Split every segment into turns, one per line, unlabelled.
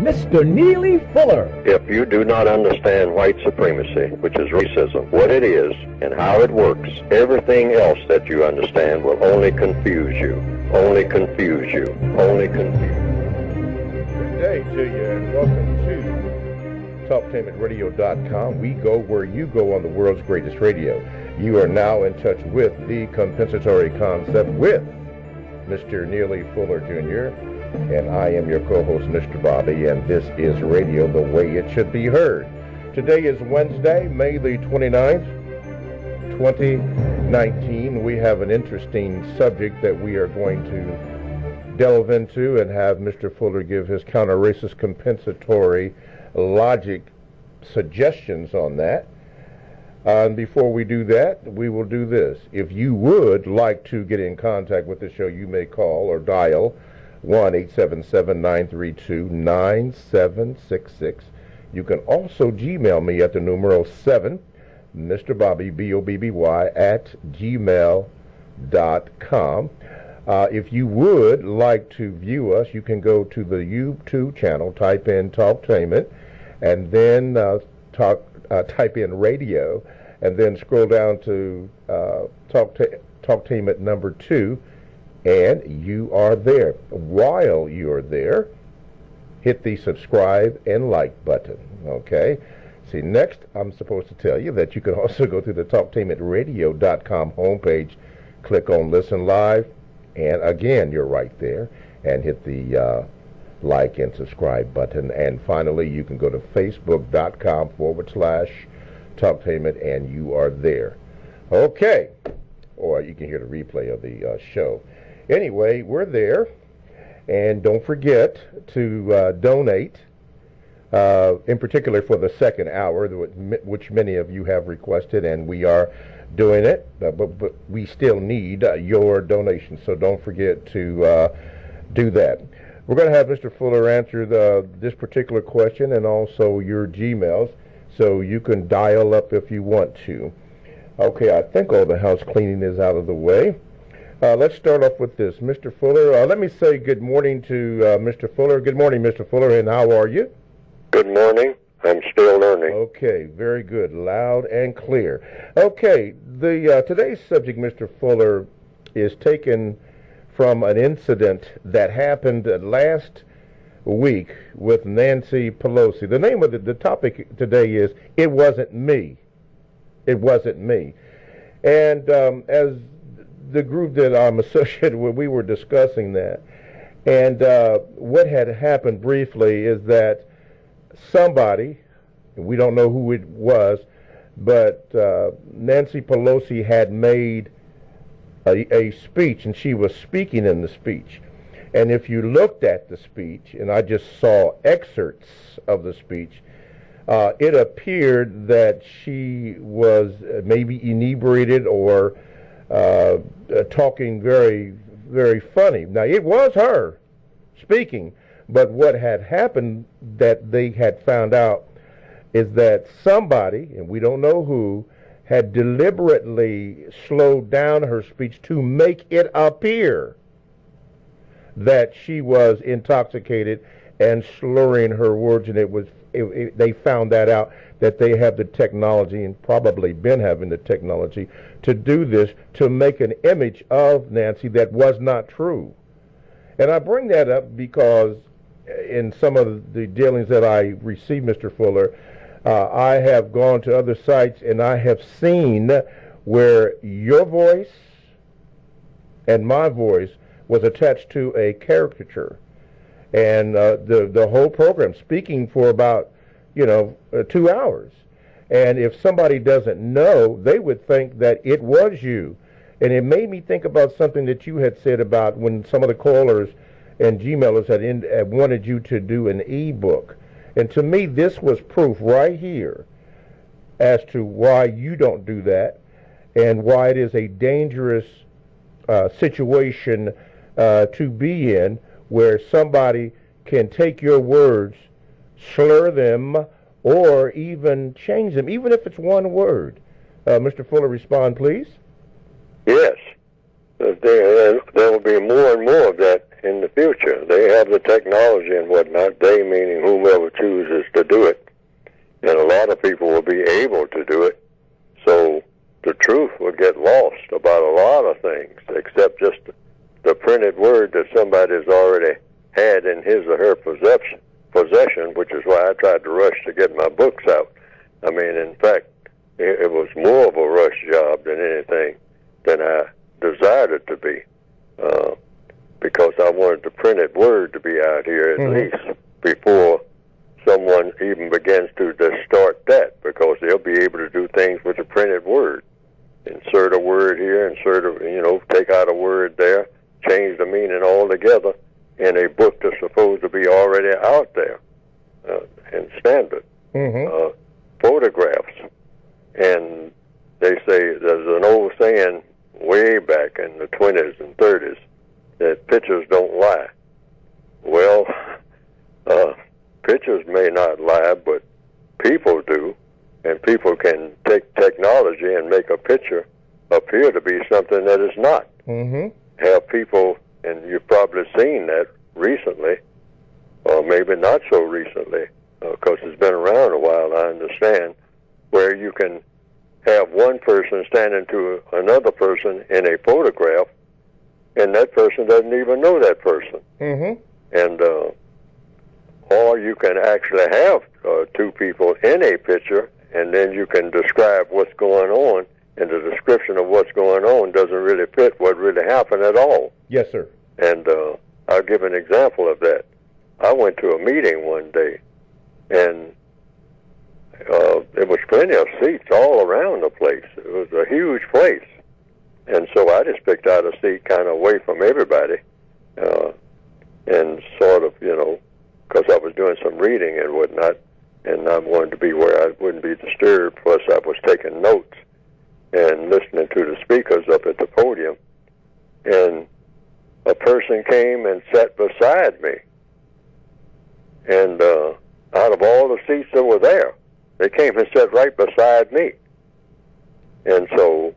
Mr. Neely Fuller.
If you do not understand white supremacy, which is racism, what it is and how it works, everything else that you understand will only confuse you, only confuse you, only confuse you.
Good day to you and welcome to TalkTainmentRadio.com. We go where you go on the world's greatest radio. You are now in touch with the compensatory concept with Mr. Neely Fuller Jr., and I am your co-host, Mr. Bobby, and this is radio the way it should be heard. Today is Wednesday, May the 29th, 2019. We have an interesting subject that we are going to delve into and have Mr. Fuller give his counter-racist compensatory logic suggestions on that. And before we do that, we will do this. If you would like to get in contact with the show, you may call or dial 1-877-932-9766. You can also Gmail me at the numero 7, Mr. Bobby, B-O-B-B-Y, at gmail.com. If you would like to view us, you can go to the YouTube channel, type in Talktainment, and then type in radio, and then scroll down to Talktainment number 2, and you are there. While you're there, hit the subscribe and like button, okay? See, next, I'm supposed to tell you that you can also go to the TalkTainmentRadio.com homepage, click on Listen Live, and again, you're right there, and hit the like and subscribe button. And finally, you can go to Facebook.com/Talktainment, and you are there. Okay. Or you can hear the replay of the show. Anyway, we're there, and don't forget to donate, in particular for the second hour, which many of you have requested, and we are doing it, but we still need your donations, so don't forget to do that. We're going to have Mr. Fuller answer this particular question and also your Gmails, so you can dial up if you want to. Okay, I think all the house cleaning is out of the way. Let's start off with this. Mr. Fuller, let me say good morning to Mr. Fuller. Good morning, Mr. Fuller, and how are you?
Good morning. I'm still learning.
Okay, very good. Loud and clear. Okay, today's subject, Mr. Fuller, is taken from an incident that happened last week with Nancy Pelosi. The name of the topic today is It Wasn't Me. It wasn't me. And as the group that I'm associated with, we were discussing that. And what had happened briefly is that somebody, we don't know who it was, but Nancy Pelosi had made a speech, and she was speaking in the speech. And if you looked at the speech, and I just saw excerpts of the speech, it appeared that she was maybe inebriated or talking very, very funny. Now, it was her speaking, but what had happened that they had found out is that somebody, and we don't know who, had deliberately slowed down her speech to make it appear that she was intoxicated and slurring her words, and they found that out, that they have the technology, and probably been having the technology, to do this, to make an image of Nancy that was not true. And I bring that up because in some of the dealings that I received, Mr. Fuller, I have gone to other sites and I have seen where your voice and my voice was attached to a caricature. And the whole program, speaking for about, 2 hours. And if somebody doesn't know, they would think that it was you. And it made me think about something that you had said about when some of the callers and Gmailers had wanted you to do an e-book. And to me, this was proof right here as to why you don't do that and why it is a dangerous situation to be in, where somebody can take your words, slur them, or even change them, even if it's one word. Mr. Fuller, respond, please.
Yes. There will be more and more of that in the future. They have the technology and whatnot, they meaning whomever chooses to do it. And a lot of people will be able to do it. So the truth will get lost about a lot of things, except just the printed word that somebody's already had in his or her possession, which is why I tried to rush to get my books out. I mean, in fact, it was more of a rush job than anything than I desired it to be, because I wanted the printed word to be out here at least before someone even begins to distort that, because they'll be able to do things with the printed word. Insert a word here, take out a word there, change the meaning altogether in a book that's supposed to be already out there and standard. Photographs. And they say there's an old saying way back in the 20s and 30s that pictures don't lie. Well, pictures may not lie, but people do. And people can take technology and make a picture appear to be something that is not. Have people, and you've probably seen that recently, or maybe not so recently, because it's been around a while, I understand, where you can have one person standing to another person in a photograph, and that person doesn't even know that person. And or you can actually have two people in a picture, and then you can describe what's going on, and the description of what's going on doesn't really fit what really happened at all.
Yes, sir.
And I'll give an example of that. I went to a meeting one day, and there was plenty of seats all around the place. It was a huge place. And so I just picked out a seat kind of away from everybody, and sort of, because I was doing some reading and whatnot, and I wanted to be where I wouldn't be disturbed. Plus, I was taking notes and listening to the speakers up at the podium. And a person came and sat beside me. And out of all the seats that were there, they came and sat right beside me. And so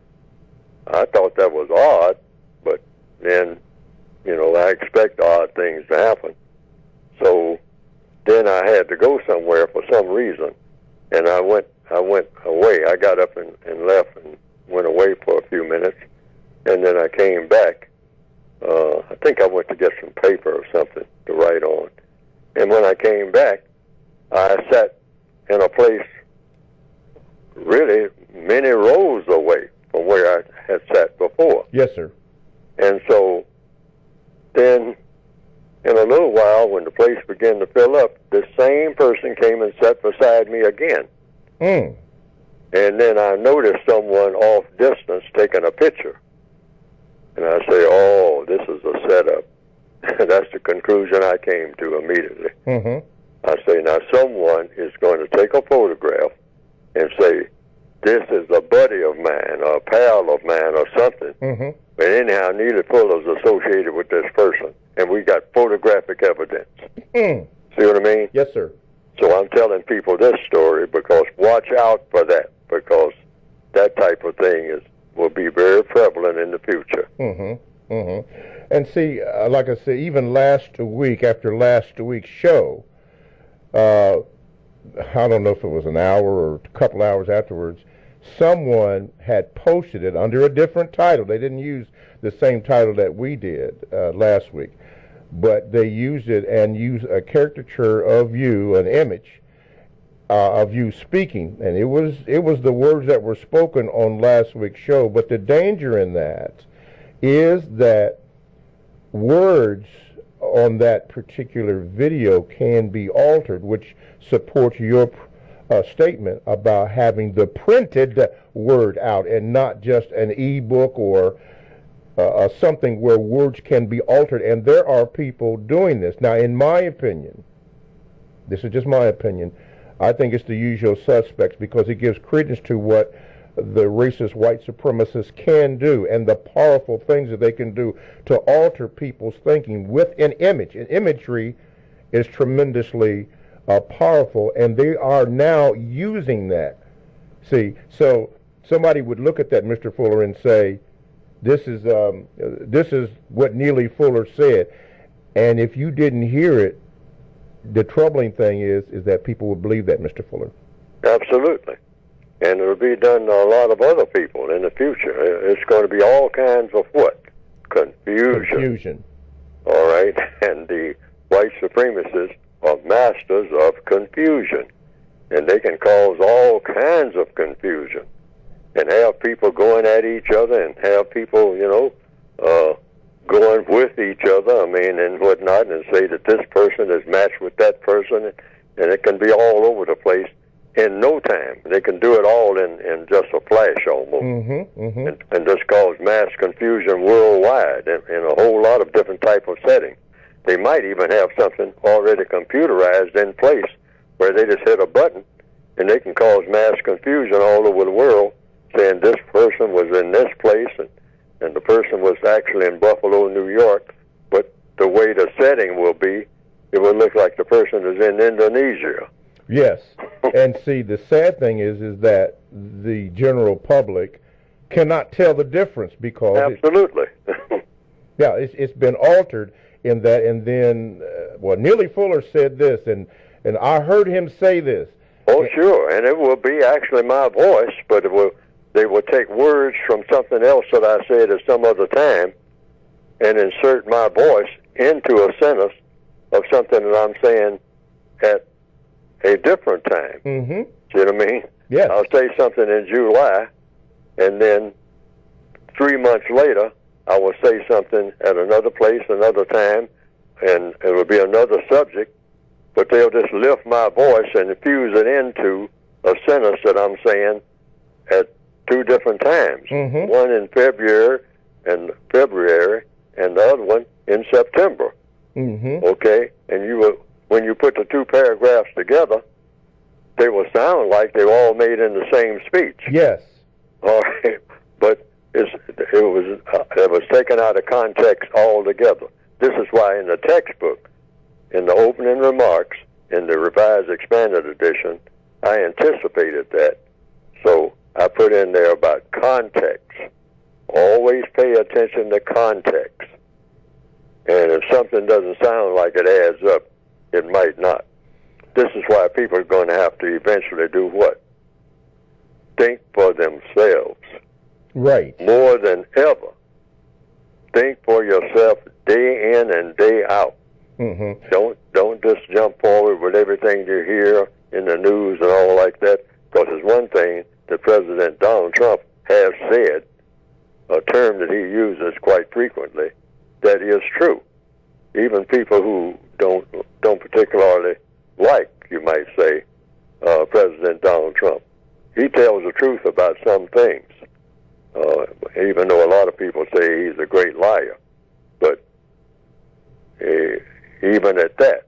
I thought that was odd, but then, I expect odd things to happen. So then I had to go somewhere for some reason, and I went away. I got up and left and went away for a few minutes, and then I came back. I think I went to get some paper or something to write on. And when I came back, I sat in a place really many rows away from where I had sat before.
Yes, sir.
And so then in a little while, when the place began to fill up, the same person came and sat beside me again. And then I noticed someone off distance taking a picture. And I say, oh, this is a setup. That's the conclusion I came to immediately. I say, now someone is going to take a photograph and say, this is a buddy of mine or a pal of mine or something. But anyhow, Neely Fuller is associated with this person, and we got photographic evidence. See what I mean?
Yes, sir.
So I'm telling people this story because watch out for that, because that type of thing will be very prevalent in the future.
And see, like I said, even last week, after last week's show, I don't know if it was an hour or a couple hours afterwards, someone had posted it under a different title. They didn't use the same title that we did last week, but they used it and used a caricature of you, an image of you speaking, and it was the words that were spoken on last week's show. But the danger in that is that words on that particular video can be altered, which supports your statement about having the printed word out and not just an e-book or something where words can be altered. And there are people doing this. Now, in my opinion, this is just my opinion, I think it's the usual suspects, because it gives credence to what the racist white supremacists can do and the powerful things that they can do to alter people's thinking with an image. And imagery is tremendously powerful, and they are now using that. See, so somebody would look at that, Mr. Fuller, and say, this is what Neely Fuller said. And if you didn't hear it, the troubling thing is that people would believe that, Mr. Fuller.
Absolutely. And it'll be done to a lot of other people in the future. It's going to be all kinds of what? Confusion. All right? And the white supremacists are masters of confusion. And they can cause all kinds of confusion and have people going at each other and have people, going with each other, and whatnot, and say that this person is matched with that person, and it can be all over the place in no time. They can do it all in just a flash almost, and just cause mass confusion worldwide in a whole lot of different type of settings. They might even have something already computerized in place where they just hit a button, and they can cause mass confusion all over the world, saying this person was in this place, and the person was actually in Buffalo, New York, but the way the setting will be, it will look like the person is in Indonesia.
Yes, and see, the sad thing is that the general public cannot tell the difference because
absolutely,
it's been altered in that. And then, Neely Fuller said this, and I heard him say this.
Oh, sure, and it will be actually my voice, but they will take words from something else that I said at some other time and insert my voice into a sentence of something that I'm saying at a different time.
Mm-hmm.
See what I mean?
Yes.
I'll say something in July, and then 3 months later, I will say something at another place, another time, and it will be another subject, but they'll just lift my voice and infuse it into a sentence that I'm saying at 2 different times.
Mm-hmm.
One in February, and the other one in September.
Mm-hmm.
Okay? And when you put the 2 paragraphs together, they will sound like they were all made in the same speech.
Yes.
All right? But it was taken out of context altogether. This is why in the textbook, in the opening remarks, in the Revised Expanded Edition, I anticipated that. So I put in there about context. Always pay attention to context. And if something doesn't sound like it adds up, it might not. This is why people are going to have to eventually do what? Think for themselves.
Right.
More than ever. Think for yourself day in and day out.
Mm-hmm.
Don't just jump forward with everything you hear in the news and all like that, because there's one thing that President Donald Trump has said, a term that he uses quite frequently, that is true. Even people who don't particularly like, you might say, President Donald Trump, he tells the truth about some things, even though a lot of people say he's a great liar. But even at that,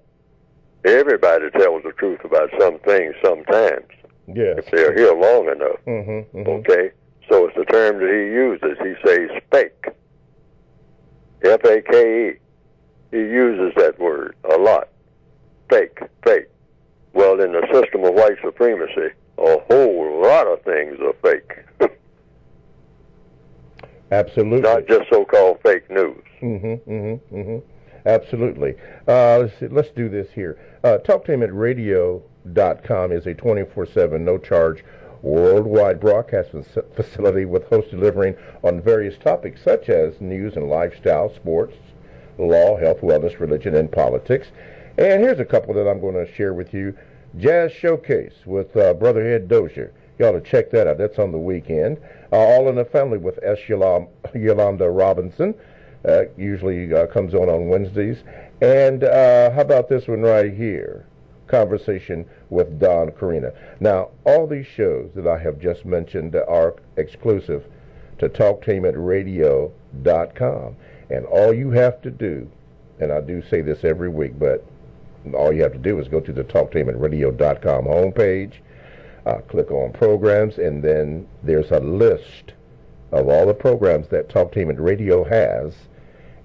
everybody tells the truth about some things sometimes.
Yes.
If they're here long enough.
Mm-hmm, mm-hmm.
Okay? So it's the term that he uses. He says fake. F-A-K-E. He uses that word a lot. Fake, fake. Well, in the system of white supremacy, a whole lot of things are fake.
Absolutely.
Not just so-called fake news.
Mm-hmm, mm-hmm, mm-hmm. Absolutely. Let's do this here. TalkTainmentRadio.com is a 24/7, no-charge, worldwide broadcasting facility with hosts delivering on various topics such as news and lifestyle, sports, law, health, wellness, religion, and politics. And here's a couple that I'm going to share with you. Jazz Showcase with Brother Ed Dozier. You ought to check that out. That's on the weekend. All in the Family with S. Yolanda Robinson. Usually comes on Wednesdays. And how about this one right here? Conversation with Don Carina. Now, all these shows that I have just mentioned are exclusive to TalkTainmentRadio.com. And all you have to do, and I do say this every week, but all you have to do is go to the TalkTainmentRadio.com homepage, click on programs, and then there's a list of all the programs that Talktainment Radio has,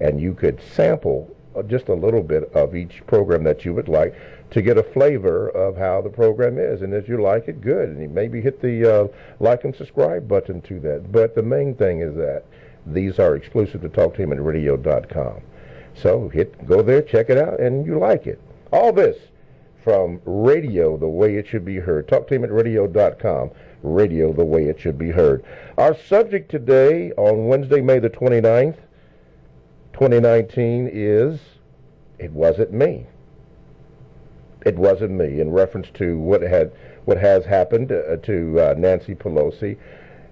and you could sample just a little bit of each program that you would like to get a flavor of how the program is. And if you like it, good. And you maybe hit the like and subscribe button to that. But the main thing is that these are exclusive to TalkTainmentRadio.com. So go there, check it out, and you like it. All this from Radio the Way It Should Be Heard. Talk to him at radio.com. Radio the Way It Should Be Heard. Our subject today on Wednesday, May the 29th, 2019 is It Wasn't Me. It wasn't me, in reference to what has happened to Nancy Pelosi.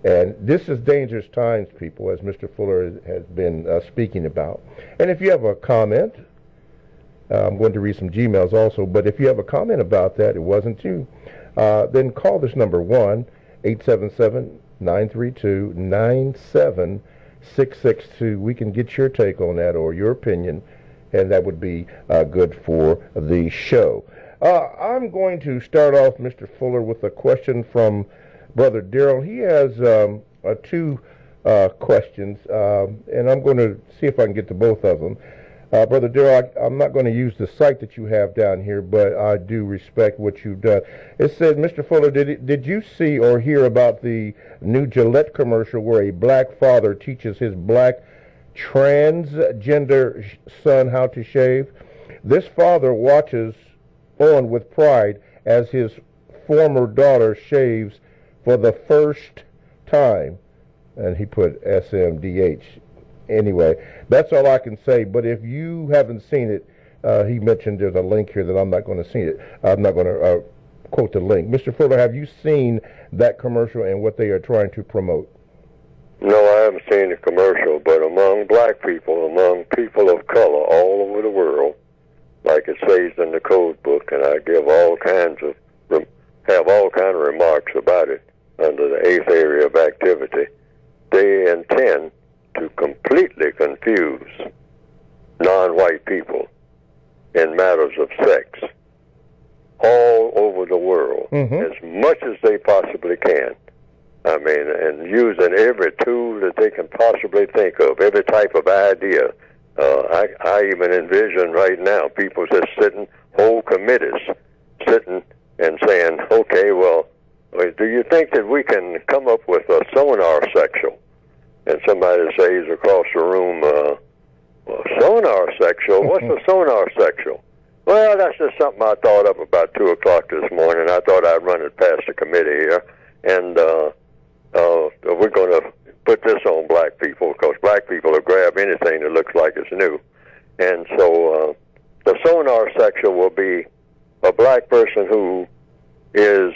And this is dangerous times, people, as Mr. Fuller has been speaking about. And if you have a comment, I'm going to read some Gmails also, but if you have a comment about that, it wasn't you, then call this number, 1-877-932-9762. We can get your take on that or your opinion, and that would be good for the show. I'm going to start off, Mr. Fuller, with a question from Brother Darrell. He has two questions, and I'm going to see if I can get to both of them. Brother Darrell, I'm not going to use the site that you have down here, but I do respect what you've done. It said, Mr. Fuller, did you see or hear about the new Gillette commercial where a black father teaches his black transgender son how to shave? This father watches on with pride as his former daughter shaves for the first time. And he put SMDH. Anyway, that's all I can say. But if you haven't seen it, he mentioned there's a link here that I'm not going to see it. I'm not going to quote the link. Mr. Fuller, have you seen that commercial and what they are trying to promote?
No, I haven't seen the commercial, but among black people, among people of color all over the world, like it says in the code book, and I give have all kinds of remarks about it under the 8th area of activity, they intend to completely confuse non-white people in matters of sex all over the world, as much as they possibly can. I mean, and using every tool that they can possibly think of, every type of idea. I even envision right now people just sitting, whole committees, sitting and saying, okay, well, do you think that we can come up with a sonar sexual? And somebody says across the room, well, sonar sexual? What's a sonar sexual? Well, that's just something I thought up about 2 o'clock this morning. I thought I'd run it past the committee here. And we're going to put this on black people because black people will grab anything that looks like it's new. And so the sonar sexual will be a black person who is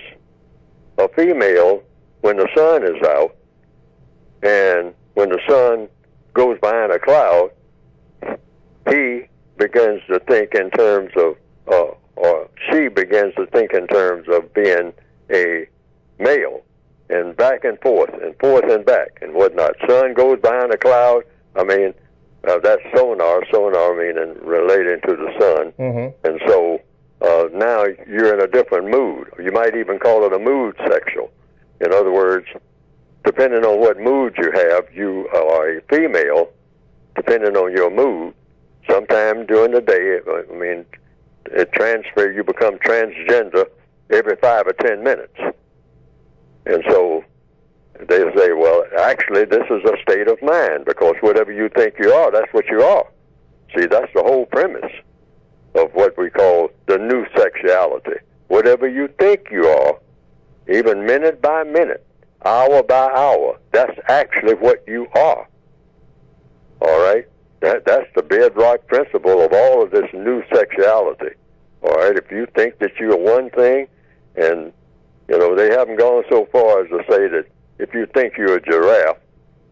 a female when the sun is out, and when the sun goes behind a cloud, he begins to think in terms of, or she begins to think in terms of being a male, and back and forth and back and whatnot. Sun goes behind a cloud. I mean, that's sonar meaning relating to the sun. And so now you're in a different mood. You might even call it a mood sexual. In other words, depending on what mood you have, you are a female, depending on your mood. Sometime during the day, I mean, you become transgender every 5 or 10 minutes. And so they say, well, actually, this is a state of mind, because whatever you think you are, that's what you are. See, that's the whole premise of what we call the new sexuality. Whatever you think you are, even minute by minute, hour by hour, that's actually what you are. All right? That's the bedrock principle of all of this new sexuality. All right? If you think that you're one thing, and, you know, they haven't gone so far as to say that if you think you're a giraffe,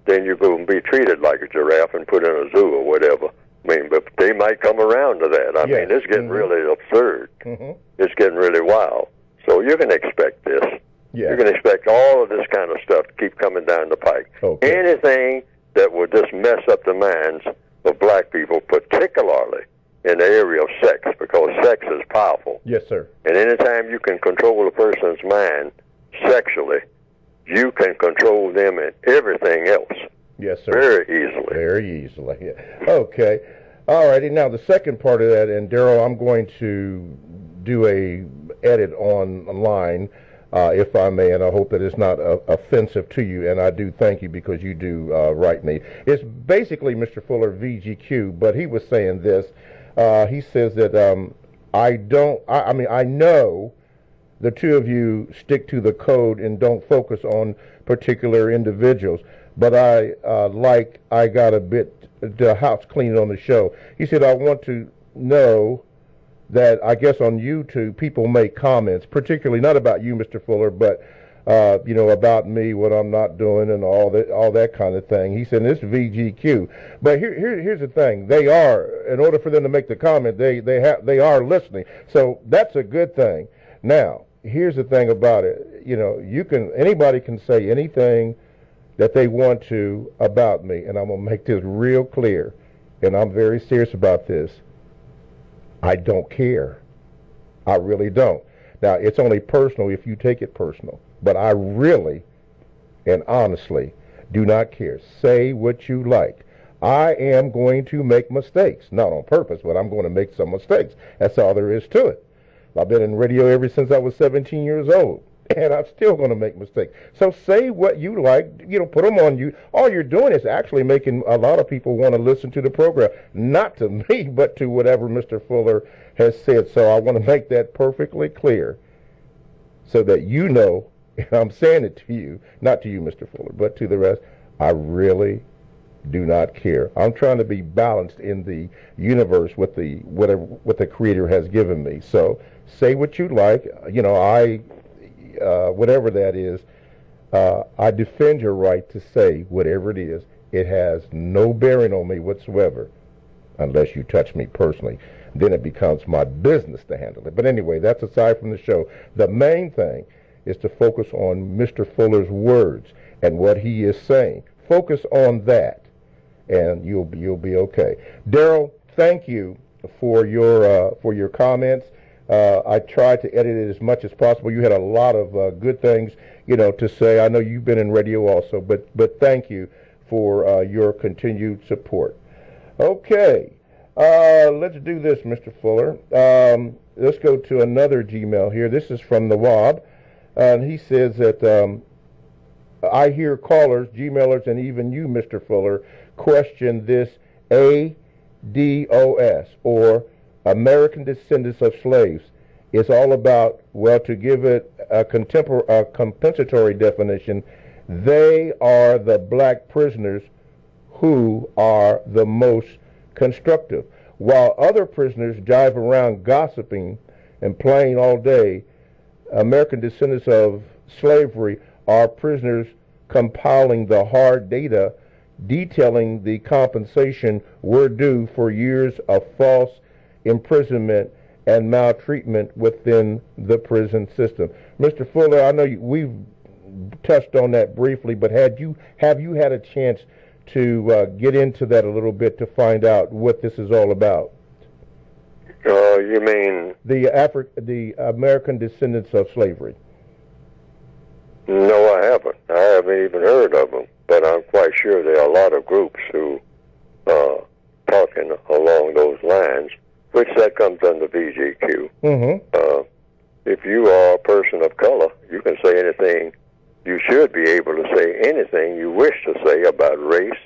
then you're going to be treated like a giraffe and put in a zoo or whatever. I mean, but they might come around to that. I mean, it's getting really absurd. It's getting really wild. So you can expect this. You can expect all of this kind of stuff to keep coming down the pike. Anything that will just mess up the minds of black people, particularly in the area of sex, because sex is powerful.
Yes, sir.
And anytime you can control a person's mind sexually, you can control them in everything else.
Yes, sir.
Very easily.
Very easily. Yeah. Okay. All righty. Now, the second part of that, and Darrell, I'm going to do a edit online if I may, and I hope that it's not offensive to you, and I do thank you because you do write me. It's basically Mr. Fuller VGQ, but he was saying this. He says that I know the two of you stick to the code and don't focus on particular individuals, but I got a bit the house cleaning on the show. He said, I want to know that I guess on YouTube people make comments, particularly not about you, Mr. Fuller, but about me, what I'm not doing, and all that kind of thing. He said, "This VGQ." But here's the thing: they are, in order for them to make the comment, they are listening. So that's a good thing. Now, here's the thing about it: anybody can say anything that they want to about me, and I'm gonna make this real clear, and I'm very serious about this. I don't care. I really don't. Now, it's only personal if you take it personal. But I really and honestly do not care. Say what you like. I am going to make mistakes. Not on purpose, but I'm going to make some mistakes. That's all there is to it. I've been in radio ever since I was 17 years old. And I'm still going to make mistakes. So say what you like, put them on you. All you're doing is actually making a lot of people want to listen to the program. Not to me, but to whatever Mr. Fuller has said. So I want to make that perfectly clear so that you know, and I'm saying it to you, not to you, Mr. Fuller, but to the rest, I really do not care. I'm trying to be balanced in the universe with what the Creator has given me. So say what you like. Whatever that is, I defend your right to say whatever it is. It has no bearing on me whatsoever, unless you touch me personally. Then it becomes my business to handle it. But anyway, that's aside from the show. The main thing is to focus on Mr. Fuller's words and what he is saying. Focus on that, and you'll be okay. Daryl, thank you for your comments. I tried to edit it as much as possible. You had a lot of good things, to say. I know you've been in radio also, but thank you for your continued support. Okay, let's do this, Mr. Fuller. Let's go to another Gmail here. This is from Nawab, and he says that I hear callers, Gmailers, and even you, Mr. Fuller, question this ADOS, or American Descendants of Slaves. It's all about, to give it a compensatory definition, they are the black prisoners who are the most constructive. While other prisoners jive around gossiping and playing all day, American Descendants of Slavery are prisoners compiling the hard data detailing the compensation we're due for years of false imprisonment and maltreatment within the prison system. Mr. Fuller, I know we've touched on that briefly, but have you had a chance to get into that a little bit to find out what this is all about?
You mean
the American Descendants of Slavery?
No, I haven't. I haven't even heard of them, but I'm quite sure there are a lot of groups who are talking along those lines, which that comes under VGQ.
Mm-hmm.
If you are a person of color, you can say anything. You should be able to say anything you wish to say about race,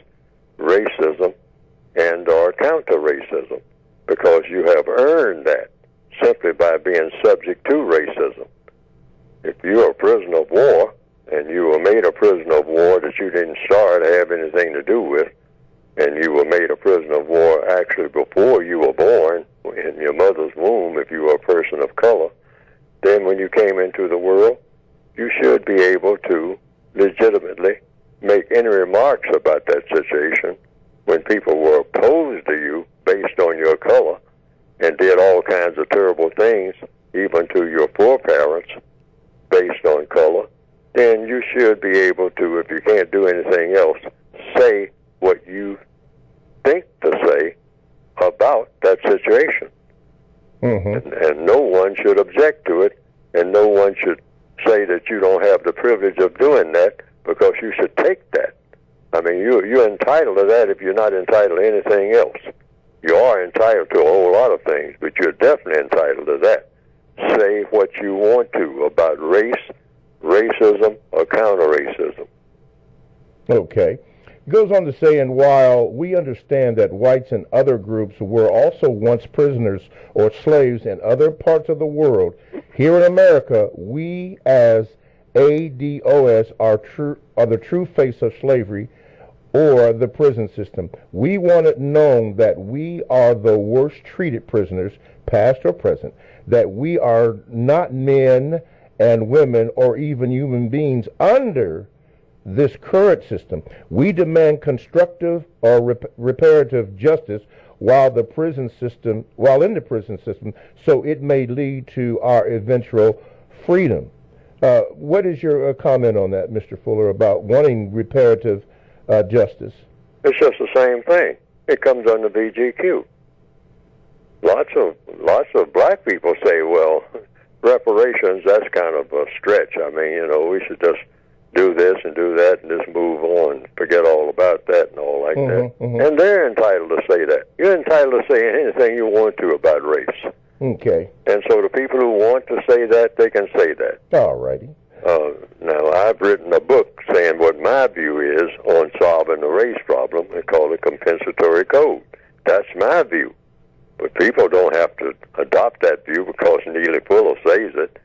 racism, and or counter-racism, because you have earned that simply by being subject to racism. If you're a prisoner of war, and you were made a prisoner of war that you didn't start or have anything to do with, and you were made a prisoner of war actually before you were born, in your mother's womb, if you were a person of color, then when you came into the world, you should be able to legitimately make any remarks about that situation when people were opposed to you based on your color and did all kinds of terrible things, even to your foreparents, based on color. Then you should be able to, if you can't do anything else, say what you think to say about that situation.
Mm-hmm.
And no one should object to it, and no one should say that you don't have the privilege of doing that, because you should take that. I mean, you're entitled to that if you're not entitled to anything else. You are entitled to a whole lot of things, but you're definitely entitled to that. Say what you want to about race, racism or counter-racism.
Okay. Goes on to say, and while we understand that whites and other groups were also once prisoners or slaves in other parts of the world, here in America, we as ADOS are the true face of slavery or the prison system. We want it known that we are the worst treated prisoners, past or present, that we are not men and women or even human beings under this current system. We demand constructive or reparative justice while in the prison system, so it may lead to our eventual freedom. What is your comment on that, Mr. Fuller, about wanting reparative justice?
It's just the same thing. It comes under VGQ. Lots of black people say, well, reparations, that's kind of a stretch. I mean, we should just do this and do that and just move on, forget all about that and all like that. Mm-hmm. And they're entitled to say that. You're entitled to say anything you want to about race.
Okay.
And so the people who want to say that, they can say that.
All righty.
Now, I've written a book saying what my view is on solving the race problem. They call it compensatory code. That's my view. But people don't have to adopt that view because Neely Fuller says it.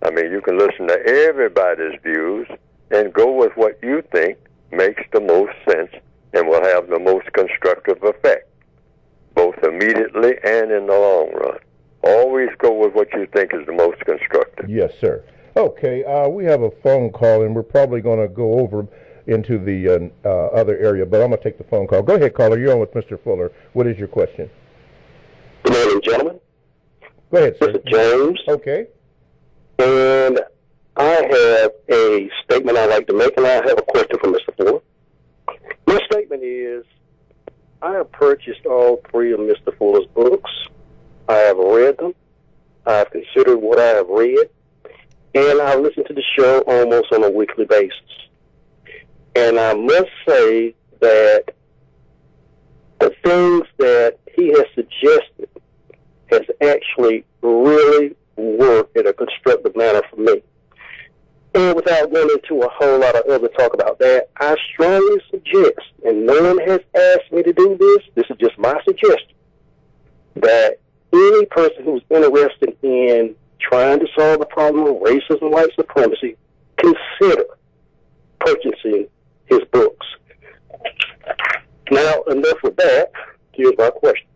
I mean, you can listen to everybody's views and go with what you think makes the most sense and will have the most constructive effect, both immediately and in the long run. Always go with what you think is the most constructive.
Yes, sir. Okay, we have a phone call, and we're probably going to go over into the other area, but I'm going to take the phone call. Go ahead, caller. You're on with Mr. Fuller. What is your question?
Good morning, gentlemen.
Go ahead, sir.
This is James.
Okay.
And I have a statement I'd like to make, and I have a question for Mr. Fuller. My statement is, I have purchased all three of Mr. Fuller's books. I have read them. I've considered what I have read. And I listen to the show almost on a weekly basis. And I must say that the things that he has suggested has actually really worked in a constructive manner for me. And without going into a whole lot of other talk about that, I strongly suggest, and no one has asked me to do this is just my suggestion, that any person who's interested in trying to solve the problem of racism and white supremacy, consider purchasing his books. Now, enough with that. Here's my question.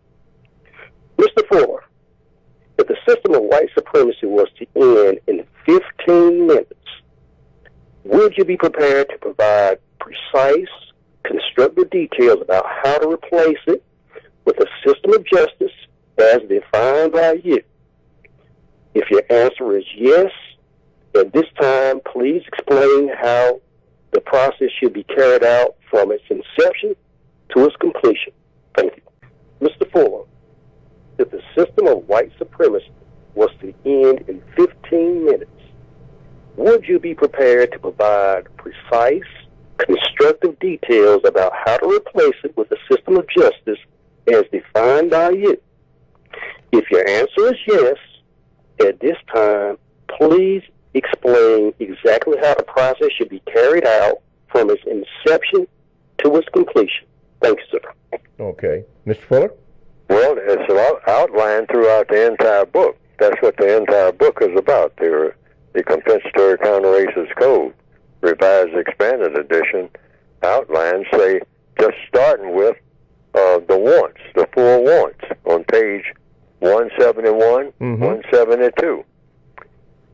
Mr. Fuller, if the system of white supremacy was to end in 15 minutes, would you be prepared to provide precise, constructive details about how to replace it with a system of justice as defined by you? If your answer is yes, at this time, please explain how the process should be carried out from its inception to its completion. Thank you. Mr. Fuller, if the system of white supremacy was to end in 15 minutes, would you be prepared to provide precise, constructive details about how to replace it with a system of justice as defined by you? If your answer is yes, at this time, please explain exactly how the process should be carried out from its inception to its completion. Thank you, sir.
Okay. Mr. Fuller?
Well, it's outlined throughout the entire book. That's what the entire book is about. The Compensatory Counter-Racist Code, Revised Expanded Edition, outlines, say, just starting with the wants, the 4 wants on page 171, 172.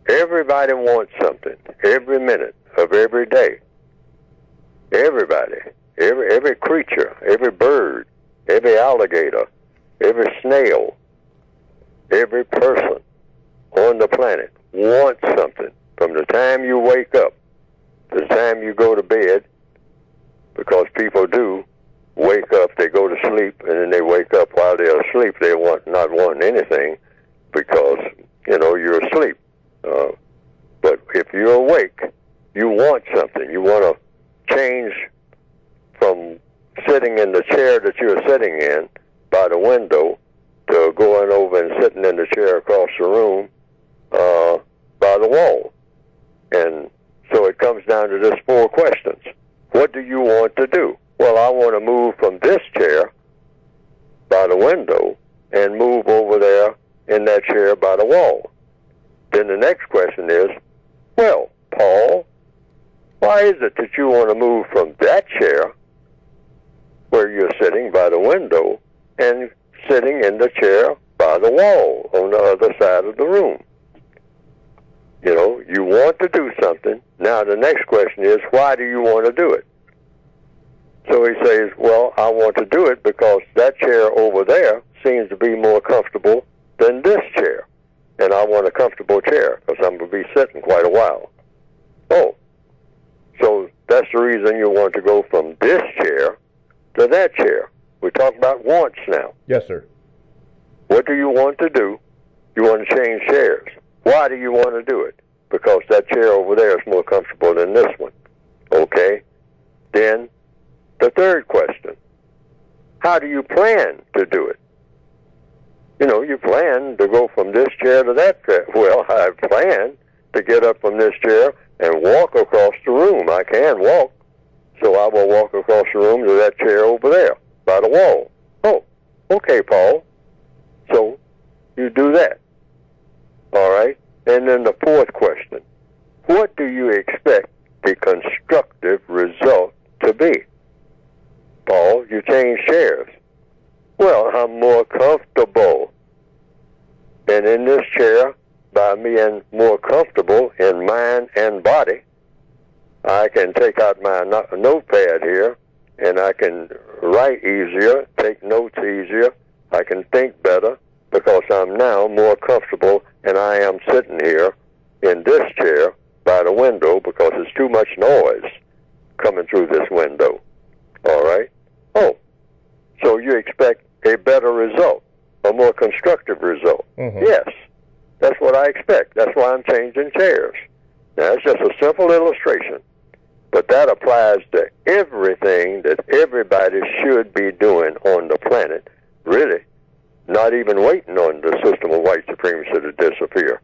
Everybody wants something every minute of every day. Everybody, every creature, every bird, every alligator, every snail, every person on the planet wants something from the time you wake up to the time you go to bed, because people do wake up, they go to sleep, and then they wake up while they're asleep. They not wanting anything because, you're asleep. But if you're awake, you want something. You want to change from sitting in the chair that you're sitting in by the window to going over and sitting in the chair across the room by the wall. And down to just 4 questions. What do you want to do? Well, I want to move from this chair by the window and move over there in that chair by the wall. Then the next question is, well, Paul, why is it that you want to move from that chair where you're sitting by the window and sitting in the chair by the wall on the other side of the room? You know, you want to do something. Now the next question is, why do you want to do it? So he says, well, I want to do it because that chair over there seems to be more comfortable than this chair. And I want a comfortable chair because I'm going to be sitting quite a while. Oh, so that's the reason you want to go from this chair to that chair. We talk about wants now.
Yes, sir.
What do you want to do? You want to change chairs. Why do you want to do it? Because that chair over there is more comfortable than this one. Okay? Then the third question, how do you plan to do it? You know, you plan to go from this chair to that chair. Well, I plan to get up from this chair and walk across the room. I can walk, so I will walk across the room to that chair over there by the wall. Oh, okay, Paul. So you do that. All right? And then the fourth question, what do you expect the constructive result to be? Paul, you change chairs. Well, I'm more comfortable. And in this chair, by being more comfortable in mind and body, I can take out my notepad here, and I can write easier, take notes easier. I can think better because I'm now more comfortable, and I am sitting here in this chair by the window because there's too much noise coming through this window. All right? Oh, so you expect a better result, a more constructive result.
Mm-hmm.
Yes, that's what I expect. That's why I'm changing chairs. Now, it's just a simple illustration, but that applies to everything that everybody should be doing on the planet, really, not even waiting on the system of white supremacy to disappear.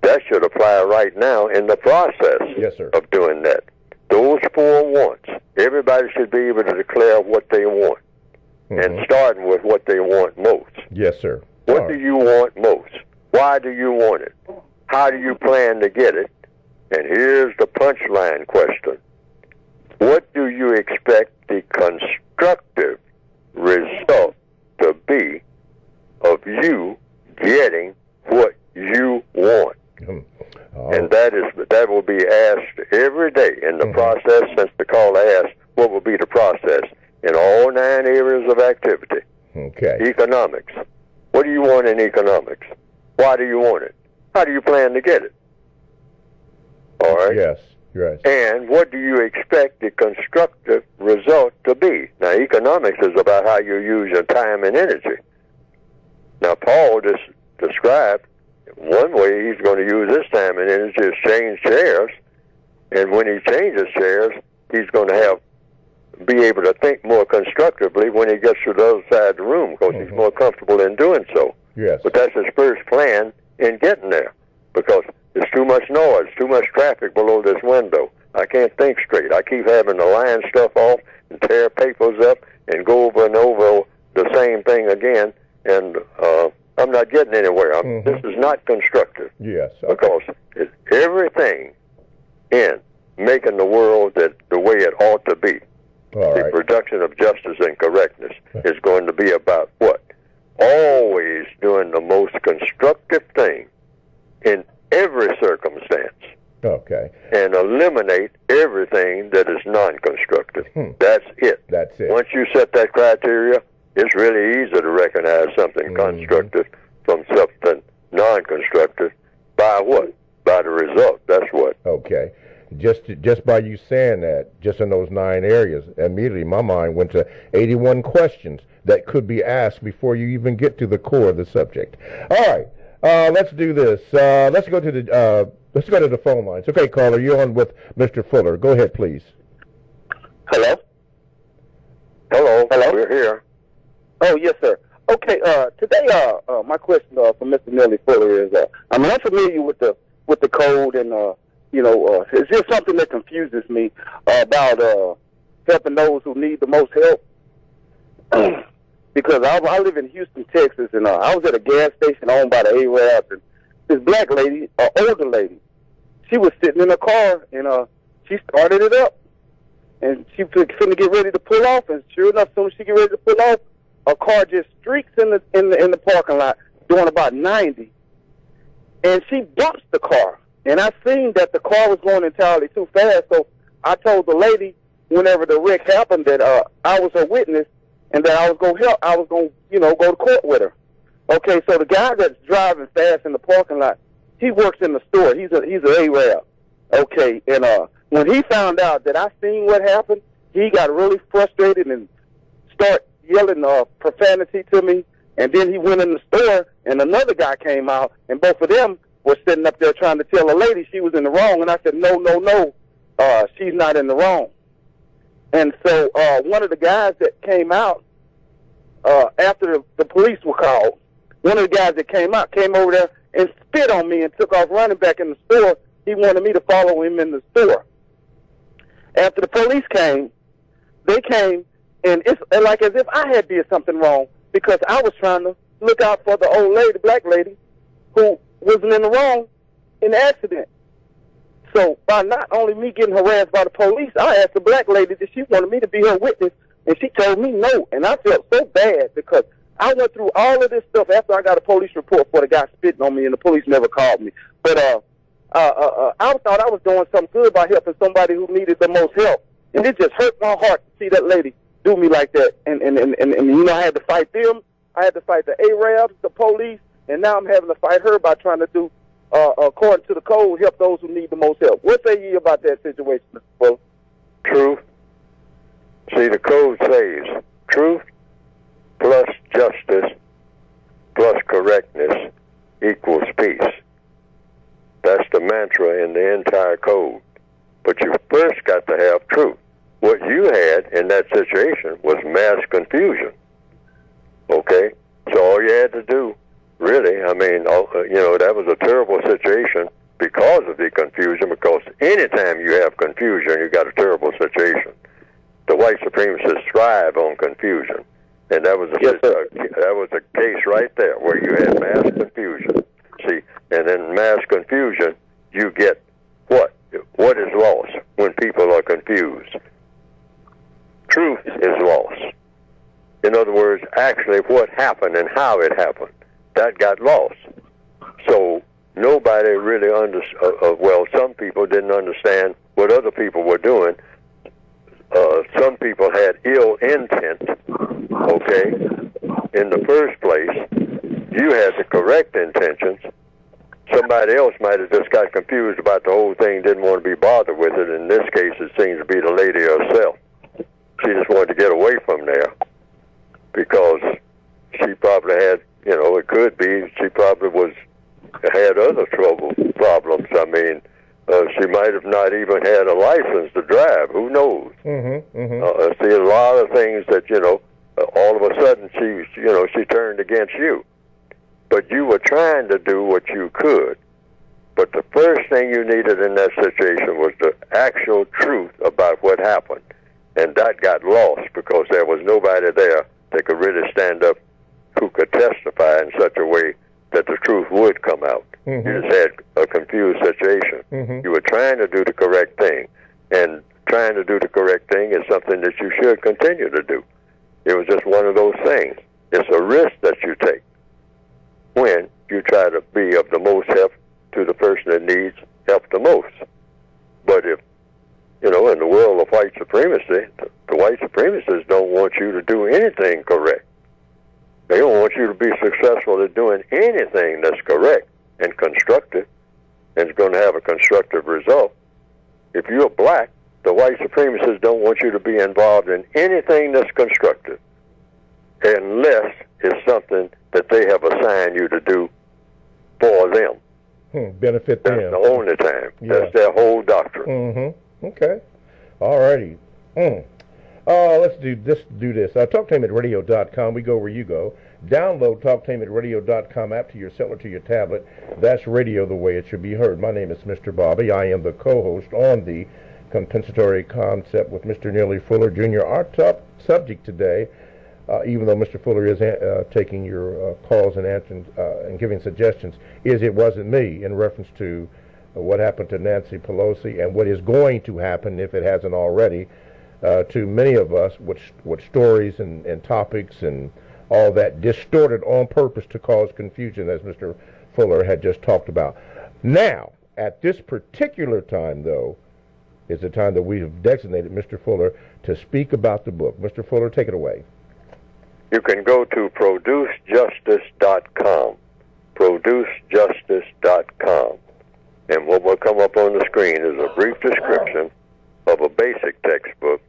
That should apply right now in the process
Yes, sir.
of doing that. Those 4 wants, everybody should be able to declare what they want, and starting with what they want most.
Yes, sir.
What
All
do
right.
you want most? Why do you want it? How do you plan to get it? And here's the punchline question. What do you expect the constructive result to be of you getting what you want?
Oh,
And that will be asked every day in the process, since the caller asked what will be the process in all 9 areas of activity.
okay.
Economics. What do you want in economics? Why do you want it? How do you plan to get it? All right?
Yes, you're right.
And what do you expect the constructive result to be? Now, economics is about how you use your time and energy. Now, Paul just described one way he's going to use his time and energy is change chairs. And when he changes chairs, he's going to be able to think more constructively when he gets to the other side of the room because he's more comfortable in doing so.
Yes.
But that's his first plan in getting there because there's too much noise, too much traffic below this window. I can't think straight. I keep having to line stuff off and tear papers up and go over and over the same thing again, and I'm not getting anywhere. This is not constructive.
Yes. Okay.
Because it's everything in making the world the way it ought to be.
All
The
right.
production of justice and correctness is going to be about what? Always doing the most constructive thing in every circumstance
Okay.
and eliminate everything that is non-constructive. That's it.
That's it.
Once you set that criteria, it's really easy to recognize something constructive from something non-constructive. By what? By the result. That's what.
Okay. Just by you saying that, just in those 9 areas, immediately my mind went to 81 questions that could be asked before you even get to the core of the subject. All right, let's do this. Let's go to the phone lines. Okay, caller, you're on with Mr. Fuller. Go ahead, please.
Hello?
Hello.
Hello?
We're here.
Oh, yes, sir. Okay, today, my question for Mr. Neely Fuller is, I'm unfamiliar with the code and
it's just something that confuses me about helping those who need the most help. Because I live in Houston, Texas, and I was at a gas station owned by the Arabs, and this black lady, an older lady, she was sitting in a car, and she started it up, and she was finna get ready to pull off, and sure enough, as soon as she get ready to pull off, a car just streaks in the parking lot, doing about 90, and she bumps the car, and I seen that the car was going entirely too fast, so I told the lady whenever the wreck happened that I was her witness, and that I was going to help. I was going to, go to court with her. Okay, so the guy that's driving fast in the parking lot, he works in the store. He's an Arab. Okay, and when he found out that I seen what happened, he got really frustrated and started yelling profanity to me. And then he went in the store, and another guy came out, and both of them were sitting up there trying to tell a lady she was in the wrong. And I said, no, she's not in the wrong. And so one of the guys that came out after the police were called, one of the guys that came out came over there and spit on me and took off running back in the store. He wanted me to follow him in the store. After the police came, they came, and it's like as if I had did something wrong because I was trying to look out for the old lady, black lady, who wasn't in the wrong in the accident. So by not only me getting harassed by the police, I asked the black lady that she wanted me to be her witness, and she told me no. And I felt so bad because I went through all of this stuff after I got a police report for the guy spitting on me, and the police never called me. But I thought I was doing something good by helping somebody who needed the most help, and it just hurt my heart to see that lady do me like that. And I had to fight them. I had to fight the Arabs, the police, and now I'm having to fight her by trying to do, according to the code, help those who need the most help. What say you about that situation, Mr. Fuller?
Truth. See, the code says truth plus justice plus correctness equals peace. That's the mantra in the entire code. But you first got to have truth. What you had in that situation was mass confusion. Okay? So all you had to do, really, that was a terrible situation because of the confusion, because anytime you have confusion, you got a terrible situation. The white supremacists thrive on confusion. And that was a case right there where you had mass confusion. See, and in mass confusion, you get what? What is lost when people are confused? Truth is lost. In other words, actually what happened and how it happened, that got lost. So nobody really some people didn't understand what other people were doing. Some people had ill intent, okay? In the first place, you had the correct intentions. Somebody else might have just got confused about the whole thing, didn't want to be bothered with it. In this case, it seems to be the lady herself. She just wanted to get away from there because she probably had, it could be, she probably had other problems. I mean, she might have not even had a license to drive. Who knows? I see a lot of things that, all of a sudden she turned against you. But you were trying to do what you could. But the first thing you needed in that situation was the actual truth about what happened. And that got lost because there was nobody there that could really stand up who could testify in such a way that the truth would come out. You just had a confused situation. You were trying to do the correct thing. And trying to do the correct thing is something that you should continue to do. It was just one of those things. It's a risk that you take when you try to be of the most help to the person that needs help the most. But if, in the world of white supremacy, the white supremacists don't want you to do anything correct. They don't want you to be successful at doing anything that's correct and constructive and is going to have a constructive result. If you're black, the white supremacists don't want you to be involved in anything that's constructive unless it's something that they have assigned you to do for them.
Benefit them.
That's the only time. Yeah. That's their whole doctrine.
Okay. All righty. Let's do this. Talk to him at radio.com. We go where you go. Download TalkTainmentRadio.com app to your cell or to your tablet. That's radio the way it should be heard. My name is Mr. Bobby. I am the co-host on the Compensatory Concept with Mr. Neely Fuller, Jr. Our top subject today, even though Mr. Fuller is taking your calls and answering and giving suggestions, is It Wasn't Me, in reference to what happened to Nancy Pelosi and what is going to happen, if it hasn't already, to many of us, with stories and topics and all that distorted on purpose to cause confusion, as Mr. Fuller had just talked about. Now, at this particular time, though, is the time that we have designated Mr. Fuller to speak about the book. Mr. Fuller, take it away.
You can go to producejustice.com, producejustice.com, and what will come up on the screen is a brief description of a basic textbook,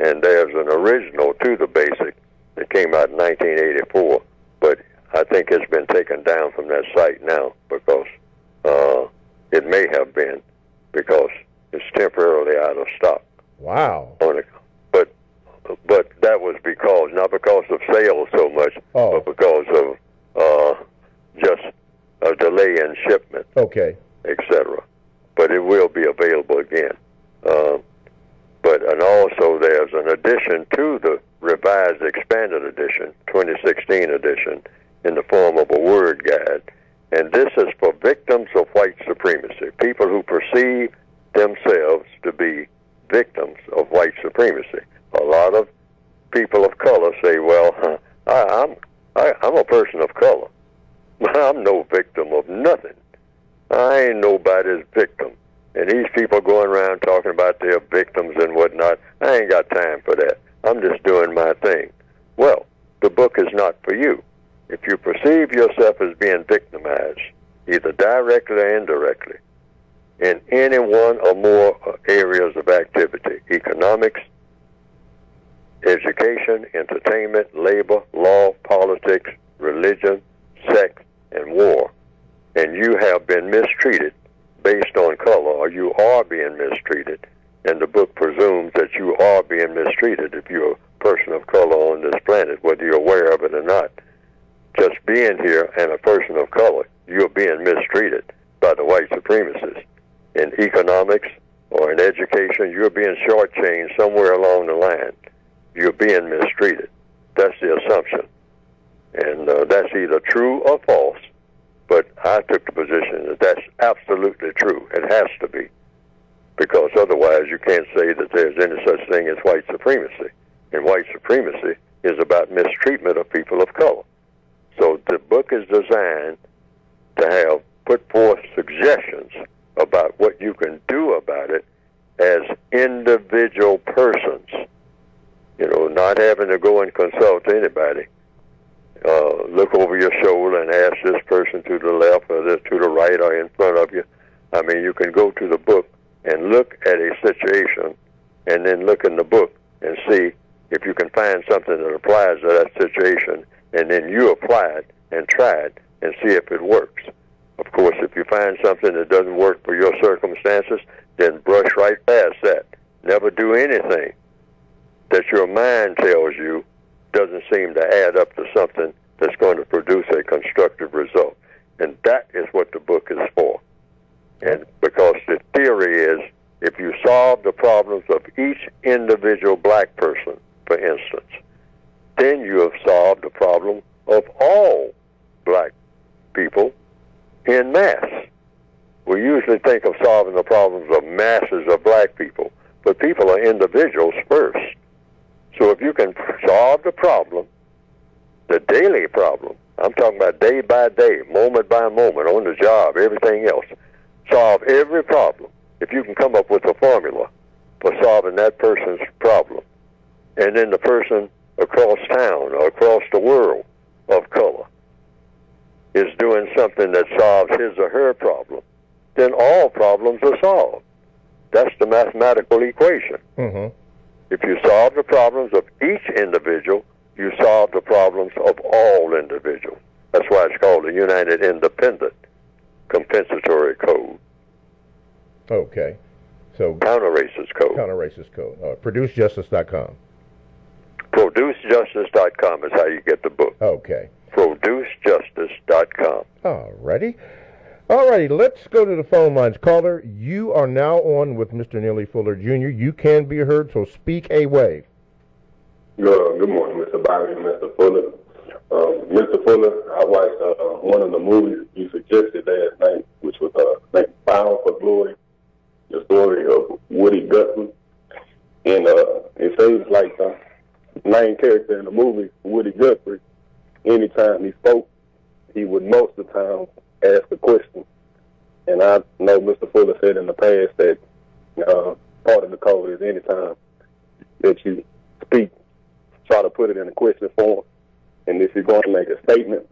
and there's an original to the basic that came out in 1984, but I think it's been taken down from that site now because it may have been because it's temporarily out of stock.
Wow.
But that was because, not because of sales so much, but because of just a delay in shipment, etc. But it will be available again. And also there's an addition to the revised expanded edition, 2016 edition, in the form of a word guide. And this is for victims of white supremacy, people who perceive themselves to be victims of white supremacy. A lot of people of color say, well, I'm a person of color. I'm no victim of nothing. I ain't nobody's victim. And these people going around talking about their victims and whatnot, I ain't got time for that. I'm just doing my thing. Well, the book is not for you. If you perceive yourself as being victimized, either directly or indirectly, in any one or more areas of activity, economics, education, entertainment, labor, law, politics, religion, sex, and war, and you have been mistreated based on color, or you are being mistreated, and the book presumes that you are being mistreated if you're a person of color on this planet, whether you're aware of it or not. Just being here and a person of color, you're being mistreated by the white supremacists. In economics or in education, you're being shortchanged somewhere along the line. You're being mistreated. That's the assumption. And that's either true or false. But I took the position that that's absolutely true. It has to be. Because otherwise you can't say that there's any such thing as white supremacy. And white supremacy is about mistreatment of people of color. So the book is designed to have put forth suggestions about what you can do about it as individual persons. You know, not having to go and consult anybody. Look over your shoulder and ask this person to the left or this to the right or in front of you. I mean, you can go to the book and look at a situation and then look in the book and see if you can find something that applies to that situation, and then you apply it and try it and see if it works. Of course, if you find something that doesn't work for your circumstances, then brush right past that. Never do anything that your mind tells you doesn't seem to add up to something that's going to produce a constructive result. And that is what the book is for. And because the theory is, if you solve the problems of each individual black person, for instance, then you have solved the problem of all black people en masse. We usually think of solving the problems of masses of black people, but people are individuals first. So if you can solve the problem, the daily problem, I'm talking about day by day, moment by moment, on the job, everything else, solve every problem. If you can come up with a formula for solving that person's problem, and then the person across town or across the world of color is doing something that solves his or her problem, then all problems are solved. That's the mathematical equation. Mm-hmm. If you solve the problems of each individual, you solve the problems of all individuals. That's why it's called the United Independent Compensatory Code.
Okay. So
Counter-racist code.
Counter-racist code. ProduceJustice.com.
ProduceJustice.com is how you get the book.
Okay.
ProduceJustice.com.
All righty, let's go to the phone lines. Caller, you are now on with Mr. Neely Fuller Jr. You can be heard, so speak away.
Good morning, Mr. Bobby and Mr. Fuller. Mr. Fuller, I watched one of the movies you suggested last night, which was Bound for Glory, the story of Woody Guthrie. And it seems like the main character in the movie, Woody Guthrie, anytime he spoke, he would most of the time ask a question. And I know Mr. Fuller said in the past that part of the code is anytime that you speak, try to put it in a question form. And if you're going to make a statement,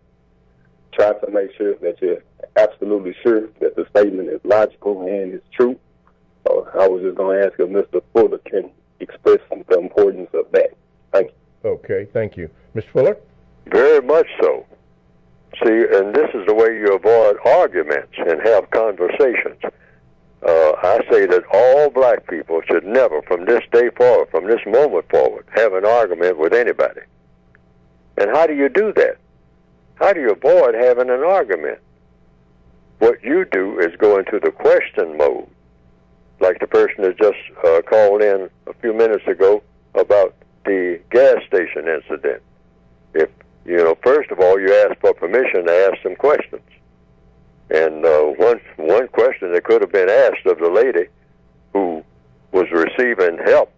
try to make sure that you're absolutely sure that the statement is logical and is true. So I was just going to ask if Mr. Fuller can express the importance of that. Thank you.
Okay, thank you. Mr. Fuller?
Very much so. See, and this is the way you avoid arguments and have conversations. I say that all black people should never, from this day forward, from this moment forward, have an argument with anybody. And how do you do that? How do you avoid having an argument? What you do is go into the question mode, like the person that just called in a few minutes ago about the gas station incident. If first of all, you ask for permission to ask some questions. And one question that could have been asked of the lady who was receiving help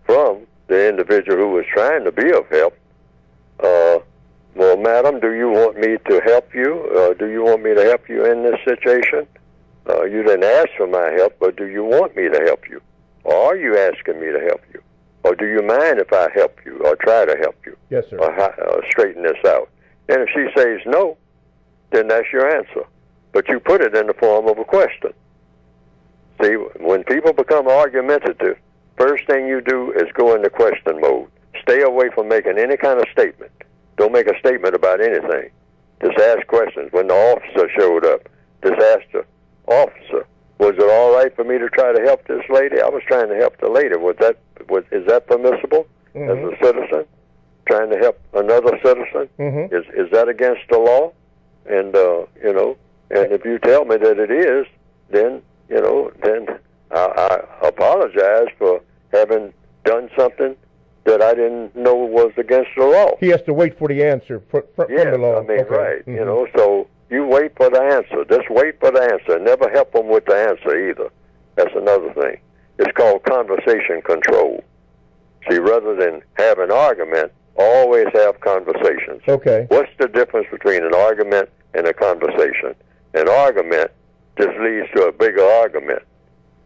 from the individual who was trying to be of help, well, madam, do you want me to help you? Do you want me to help you in this situation? You didn't ask for my help, but do you want me to help you? Or are you asking me to help you? Or do you mind if I help you or try to help you?
Yes, sir.
Or straighten this out? And if she says no, then that's your answer. But you put it in the form of a question. See, when people become argumentative, first thing you do is go into question mode. Stay away from making any kind of statement. Don't make a statement about anything. Just ask questions. When the officer showed up, just ask the officer, was it all right for me to try to help this lady? I was trying to help the lady. Is that permissible as a citizen? Trying to help another citizen? Is that against the law? And and if you tell me that it is, then I apologize for having done something that I didn't know was against the law.
He has to wait for the answer from the law.
I mean, okay. Right. So you wait for the answer. Just wait for the answer. Never help them with the answer either. That's another thing. It's called conversation control. See, rather than have an argument, always have conversations.
Okay.
What's the difference between an argument and a conversation? An argument just leads to a bigger argument.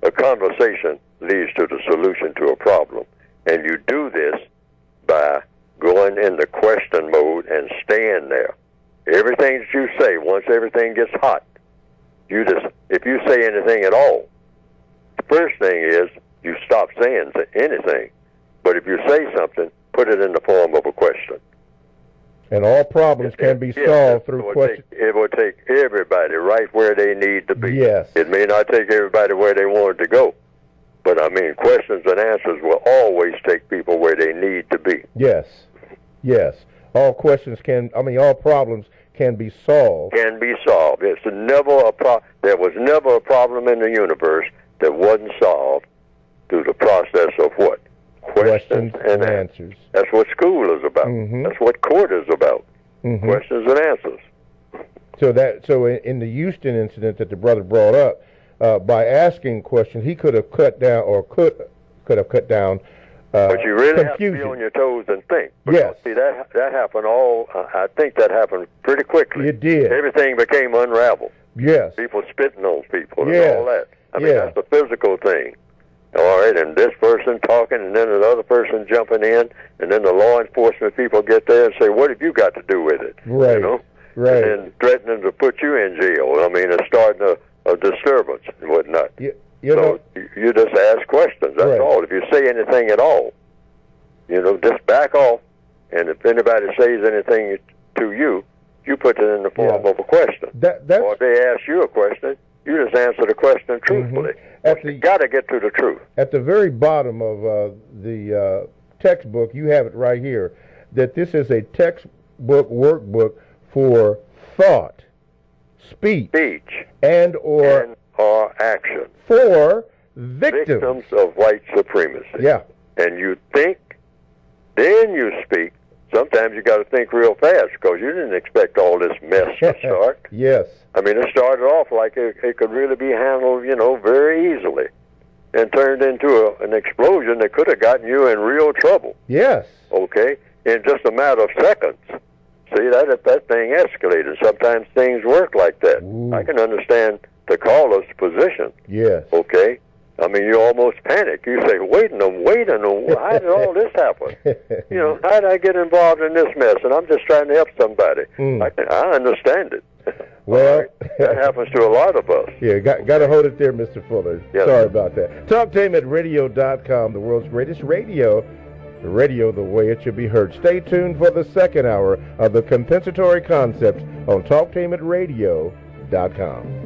A conversation leads to the solution to a problem. And you do this by going into question mode and staying there. Everything that you say, once everything gets hot, if you say anything at all, the first thing is you stop saying anything. But if you say something, put it in the form of a question.
And all problems can be solved through questions.
It will take everybody right where they need to be.
Yes.
It may not take everybody where they wanted to go. But, I mean, questions and answers will always take people where they need to be.
Yes. All problems can be solved.
Can be solved. There was never a problem in the universe that wasn't solved through the process of what? Questions and answers. That's what school is about. That's what court is about. Questions and answers.
So in the Houston incident that the brother brought up, by asking questions, he could have cut down
but you really
confusion.
have to be on your toes and think.
Yes.
See, that happened I think that happened pretty quickly.
It did.
Everything became unraveled.
Yes.
People spitting on people and
Yes.
all that. I mean, that's a physical thing. All right, and this person talking, and then another person jumping in, and then the law enforcement people get there and say, what have you got to do with it?
Right. Right.
And then threatening to put you in jail. I mean, it's starting a disturbance and whatnot.
You
just ask questions. That's all. If you say anything at all, just back off. And if anybody says anything to you, you put it in the form of a question. Or if they ask you a question, you just answer the question truthfully. You got to get to the truth.
At the very bottom of the textbook, you have it right here, that this is a textbook workbook for thought, speech, and or
action
for victims
of white supremacy.
Yeah.
And you think, then you speak. Sometimes you got to think real fast because you didn't expect all this mess to start.
Yes.
I mean, it started off like it could really be handled, very easily, and turned into an explosion that could have gotten you in real trouble.
Yes.
Okay? In just a matter of seconds. See, that thing escalated. Sometimes things work like that.
Ooh.
I can understand the caller's position.
Yes.
Okay? I mean, you almost panic. You say, wait a minute, how did all this happen? How did I get involved in this mess? And I'm just trying to help somebody. I understand it.
Well,
that happens to a lot of us.
Yeah, got to hold it there, Mr. Fuller.
Yes.
Sorry about that. TalkTameAtRadio.com, the world's greatest radio. The radio the way it should be heard. Stay tuned for the second hour of the compensatory concept on TalkTameAtRadio.com.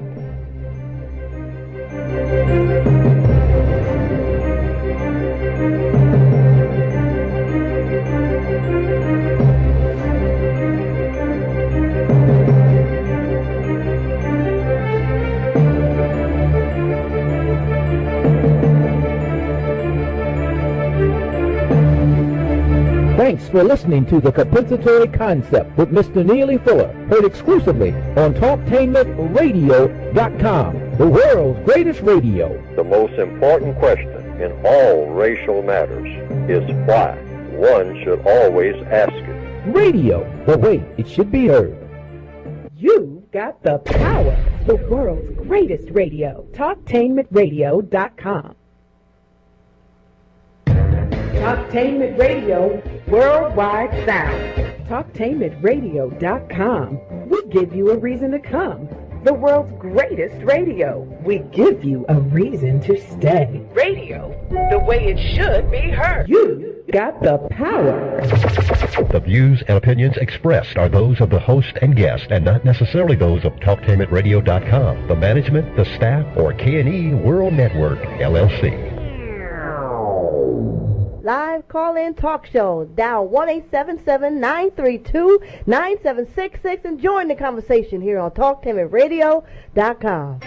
Thanks for listening to The Compensatory Concept with Mr. Neely Fuller, heard exclusively on TalkTameAtRadio.com, the world's greatest radio.
The most important question in all racial matters is why. One should always ask it.
Radio, the way it should be heard.
You've got the power. The world's greatest radio. TalkTameAtRadio.com. Talktainment Radio, worldwide sound. Talktainmentradio.com. We give you a reason to come. The world's greatest radio. We give you a reason to stay. Radio, the way it should be heard. You got the power.
The views and opinions expressed are those of the host and guest and not necessarily those of TalkTameAtRadio.com, the management, the staff, or K&E World Network, LLC.
Live call-in talk show. Dial 1-877-932-9766 and join the conversation here on TalkTameAtRadio.com.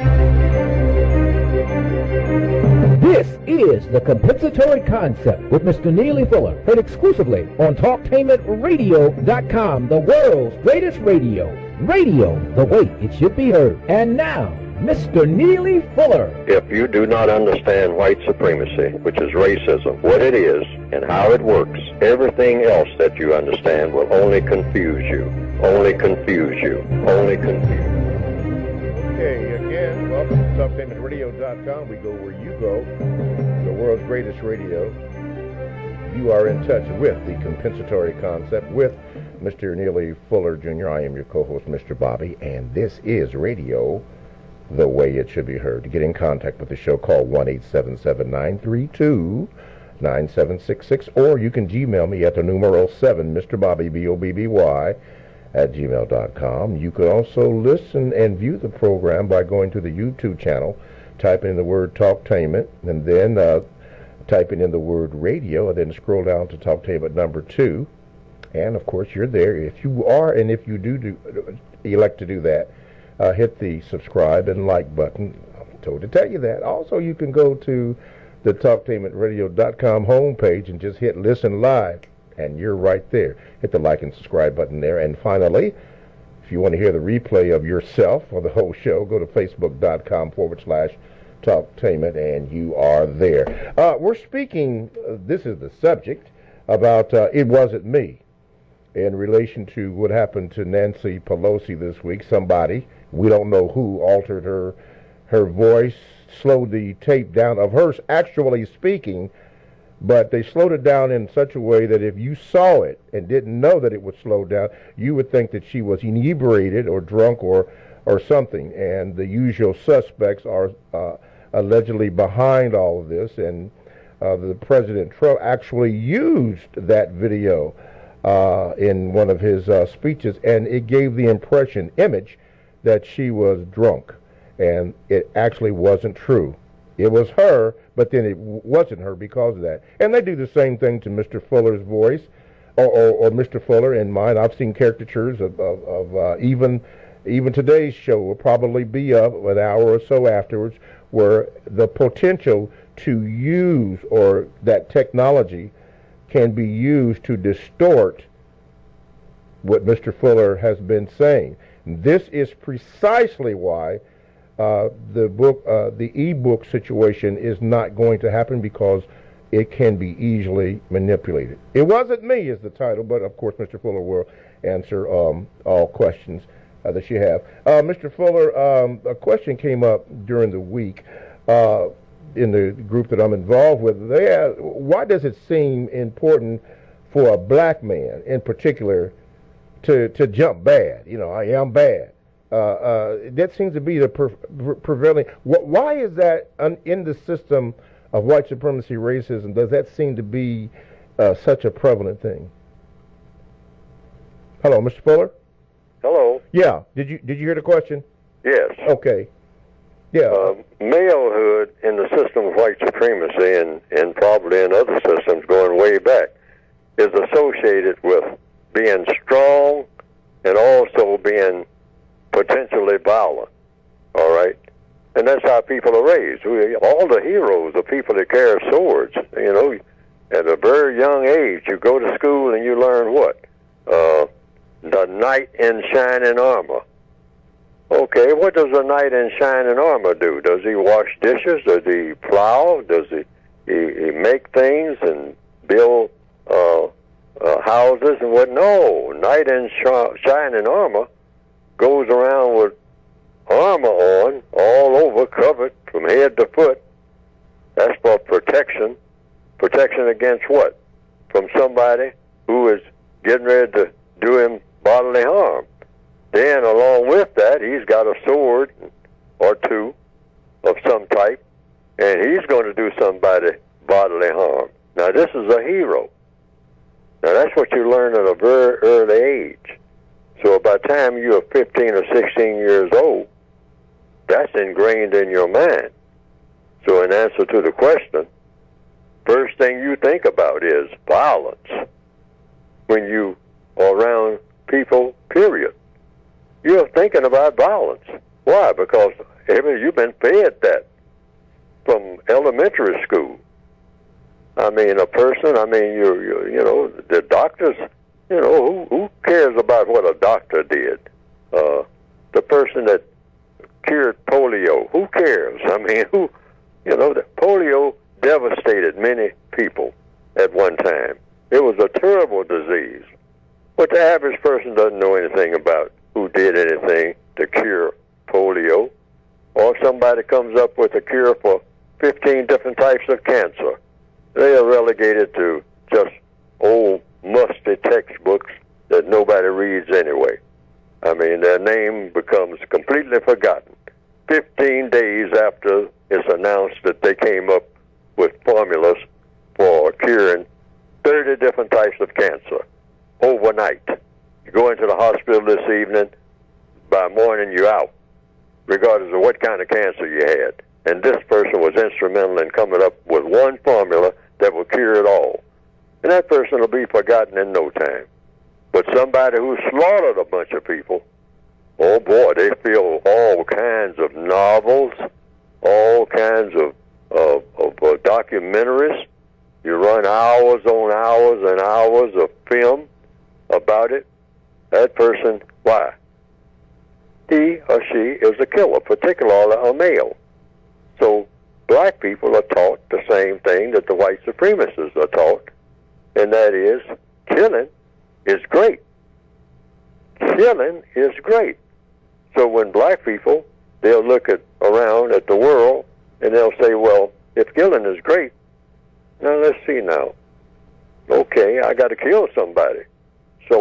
This is The Compensatory Concept with Mr. Neely Fuller, heard exclusively on TalkTameAtRadio.com, the world's greatest radio. Radio, the way it should be heard. And now, Mr. Neely Fuller.
If you do not understand white supremacy, which is racism, what it is and how it works, everything else that you understand will only confuse you. Only confuse you. Only confuse you.
Okay, again, welcome to TalkTameAtRadio.com. We go where you go, the world's greatest radio. You are in touch with the compensatory concept with Mr. Neely Fuller, Jr. I am your co-host, Mr. Bobby, and this is radio the way it should be heard. To get in contact with the show, call 1-877-932-9766, or you can Gmail me at the numeral 7, Mr. Bobby, B-O-B-B-Y, at gmail.com. You can also listen and view the program by going to the YouTube channel, typing in the word Talktainment, and then typing in the word radio, and then scroll down to Talktainment number 2. And, of course, you're there. If you are, and if you do elect to do that, hit the subscribe and like button. I'm told to tell you that. Also, you can go to the TalkTameAtRadio.com homepage and just hit listen live, and you're right there. Hit the like and subscribe button there. And finally, if you want to hear the replay of yourself or the whole show, go to Facebook.com/Talktainment, and you are there. We're speaking, this is the subject, about It Wasn't Me, in relation to what happened to Nancy Pelosi this week. Somebody, we don't know who, altered her voice, slowed the tape down of her actually speaking, but they slowed it down in such a way that if you saw it and didn't know that it was slowed down, you would think that she was inebriated or drunk or something. And the usual suspects are allegedly behind all of this, and the President Trump actually used that video in one of his speeches, and it gave the image that she was drunk, and it actually wasn't true. It was her, but then it wasn't her because of that. And they do the same thing to Mr. Fuller's voice, or Mr. Fuller and mine. I've seen caricatures of even today's show will probably be up an hour or so afterwards, where the potential to use or that technology can be used to distort what Mr. Fuller has been saying. This is precisely why the e-book situation is not going to happen, because it can be easily manipulated. It wasn't me is the title, but of course Mr. Fuller will answer all questions that you have. Mr. Fuller, a question came up during the week in the group that I'm involved with. Why does it seem important for a black man in particular to jump bad? You know, I am bad. That seems to be the prevailing. Why is that in the system of white supremacy, racism? Does that seem to be such a prevalent thing? Hello, Mr. Fuller.
Hello.
Yeah. Did you hear the question?
Yes.
Okay. Yeah.
Malehood in the system of white supremacy and probably in other systems going way back is associated with being strong and also being potentially violent. All right? And that's how people are raised. All the heroes are people that carry swords. You know, at a very young age, you go to school and you learn what? The knight in shining armor. Okay, what does a knight in shining armor do? Does he wash dishes? Does he plow? Does he make things and build houses and what? No, knight in shining armor goes around with armor on, all over, covered from head to foot. That's for protection. Protection against what? From somebody who is getting ready to do him bodily harm. Then, along with that, he's got a sword or two of some type, and he's going to do somebody bodily harm. Now, this is a hero. Now, that's what you learn at a very early age. So by the time you're 15 or 16 years old, that's ingrained in your mind. So in answer to the question, first thing you think about is violence when you are around people, period. You're thinking about violence. Why? Because you've been fed that from elementary school. I mean, a person, you know, the doctors, you know, who cares about what a doctor did? The person that cured polio, who cares? I mean, the polio devastated many people at one time. It was a terrible disease. But the average person doesn't know anything about who did anything to cure polio. Or if somebody comes up with a cure for 15 different types of cancer, they are relegated to just old musty textbooks that nobody reads anyway. I mean, their name becomes completely forgotten 15 days after it's announced that they came up with formulas for curing 30 different types of cancer overnight. You go into the hospital this evening, by morning you're out, regardless of what kind of cancer you had. And this person was instrumental in coming up with one formula that will cure it all. And that person will be forgotten in no time. But somebody who slaughtered a bunch of people, oh boy, they fill all kinds of novels, all kinds of documentaries. You run hours on hours and hours of film about it. That person, why? He or she is a killer, particularly a male. So black people are taught the same thing that the white supremacists are taught, and that is killing is great. Killing is great. So when black people, they'll look around at the world and they'll say, well, if killing is great, now let's see now. Okay, I got to kill somebody. So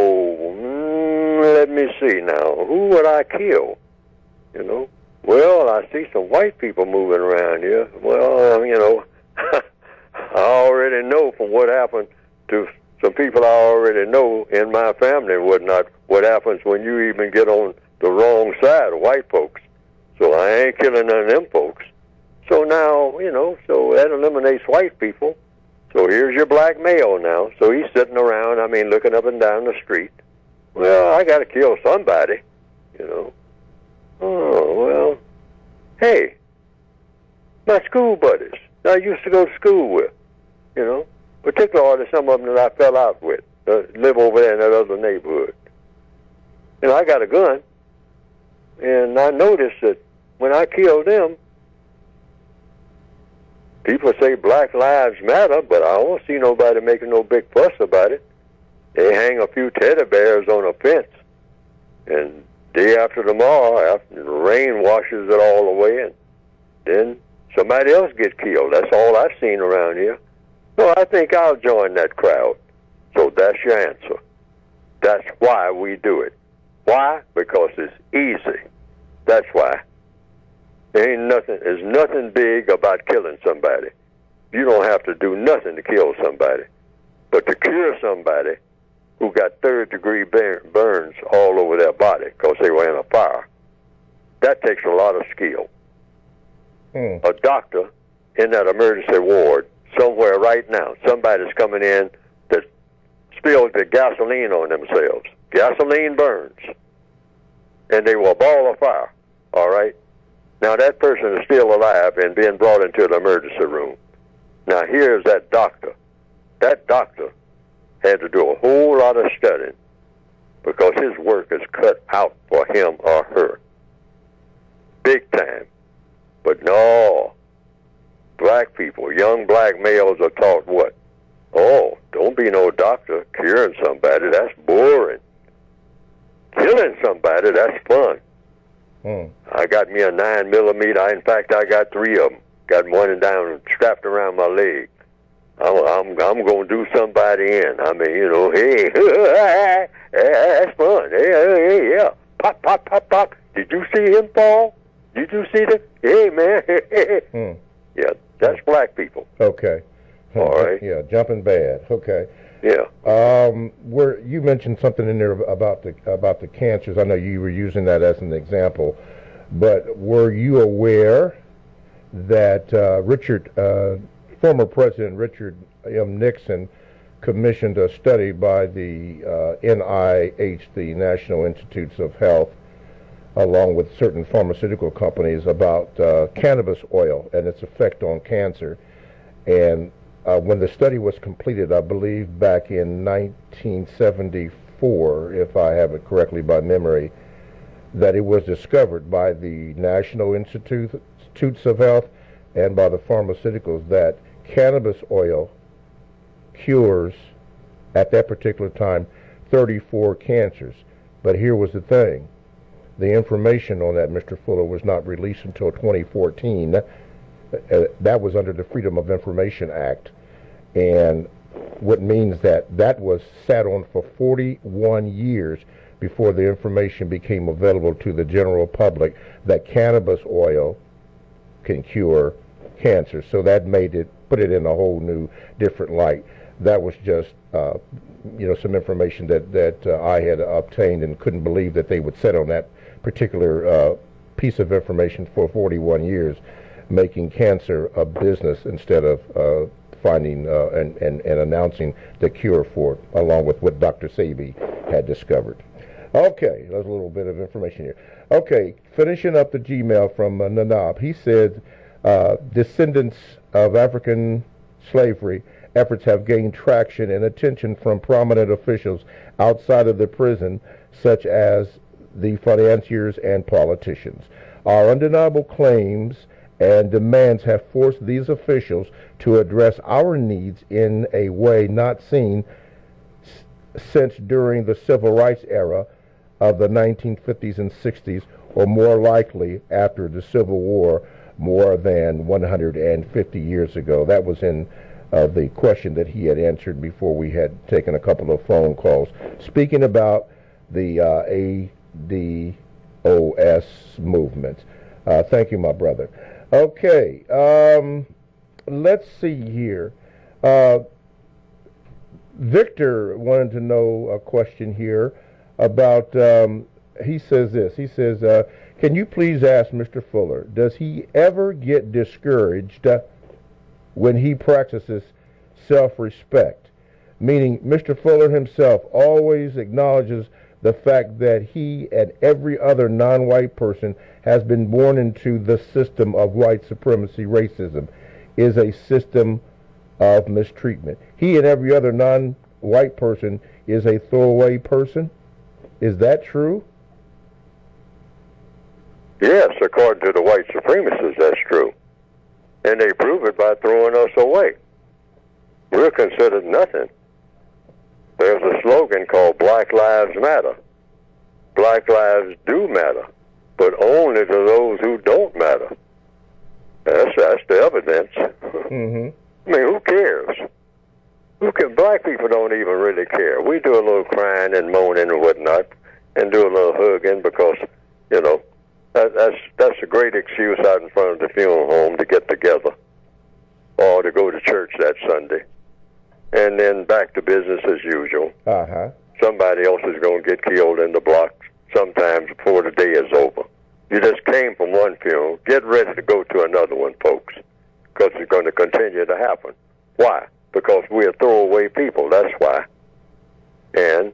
let me see now. Who would I kill? You know? Well, I see some white people moving around here. Well, I already know from what happened to some people I already know in my family and whatnot, what happens when you even get on the wrong side of white folks. So I ain't killing none of them folks. So now, you know, so that eliminates white people. So here's your black male now. So he's sitting around, I mean, looking up and down the street. Well, I got to kill somebody, you know. Oh, well, hey, my school buddies that I used to go to school with, you know, particularly some of them that I fell out with, live over there in that other neighborhood. You know, I got a gun, and I noticed that when I killed them, people say Black Lives Matter, but I don't see nobody making no big fuss about it. They hang a few teddy bears on a fence, and day after tomorrow, after the rain washes it all away, and then somebody else gets killed. That's all I've seen around here. So I think I'll join that crowd. So that's your answer. That's why we do it. Why? Because it's easy. That's why. There's nothing big about killing somebody. You don't have to do nothing to kill somebody. But to cure somebody who got third-degree burns all over their body because they were in a fire, that takes a lot of skill. A doctor in that emergency ward somewhere right now, somebody's coming in that spilled the gasoline on themselves. Gasoline burns. And they were a ball of fire, all right? Now, that person is still alive and being brought into the emergency room. Now, here's that doctor. That doctor had to do a whole lot of studying because his work is cut out for him or her. Big time. But no, black people, young black males are taught what? Oh, don't be no doctor. Curing somebody, that's boring. Killing somebody, that's fun. I got me a 9mm. In fact, I got 3 of them. Got one down strapped around my leg. I'm going to do somebody in. I mean, you know, hey, that's fun. Hey, yeah. Pop, pop, pop, pop. Did you see him fall? Did you see that? Hey, man. Yeah, that's black people.
Okay.
All right.
Yeah, jumping bad. Okay.
Yeah.
Where you mentioned something in there about the cancers. I know you were using that as an example, but were you aware that former President Richard M. Nixon commissioned a study by the NIH, the National Institutes of Health, along with certain pharmaceutical companies, about cannabis oil and its effect on cancer? And when the study was completed, I believe back in 1974, if I have it correctly by memory, that it was discovered by the National Institutes of Health and by the pharmaceuticals that cannabis oil cures, at that particular time, 34 cancers. But here was the thing. The information on that, Mr. Fuller, was not released until 2014. That was under the Freedom of Information Act. And what means that was sat on for 41 years before the information became available to the general public that cannabis oil can cure cancer. So that put it in a whole new, different light. That was just, some information that I had obtained and couldn't believe that they would sit on that particular piece of information for 41 years, making cancer a business instead of finding and announcing the cure for it, along with what Dr. Sabi had discovered. Okay, there's a little bit of information here. Okay, finishing up the Gmail from Nanab. He said, descendants of African slavery efforts have gained traction and attention from prominent officials outside of the prison, such as the financiers and politicians. Our undeniable claims and demands have forced these officials to address our needs in a way not seen since during the civil rights era of the 1950s and 60s, or more likely after the Civil War more than 150 years ago. That was in the question that he had answered before we had taken a couple of phone calls. Speaking about the ADOS movement. Thank you, my brother. Okay, let's see here. Victor wanted to know a question here about, he says this. He says, Can you please ask Mr. Fuller, does he ever get discouraged when he practices self-respect? Meaning, Mr. Fuller himself always acknowledges the fact that he and every other non-white person has been born into the system of white supremacy. Racism is a system of mistreatment. He and every other non-white person is a throwaway person. Is that true?
Yes, according to the white supremacists, that's true. And they prove it by throwing us away. We're considered nothing. There's a slogan called Black Lives Matter. Black lives do matter, but only to those who don't matter. That's the evidence.
Mm-hmm.
I mean, who cares? Black people don't even really care. We do a little crying and moaning and whatnot, and do a little hugging because, you know, that's a great excuse out in front of the funeral home to get together or to go to church that Sunday. And then back to business as usual.
Uh-huh.
Somebody else is going to get killed in the block sometimes before the day is over. You just came from one funeral. Get ready to go to another one, folks, because it's going to continue to happen. Why? Because we're throwaway people. That's why. And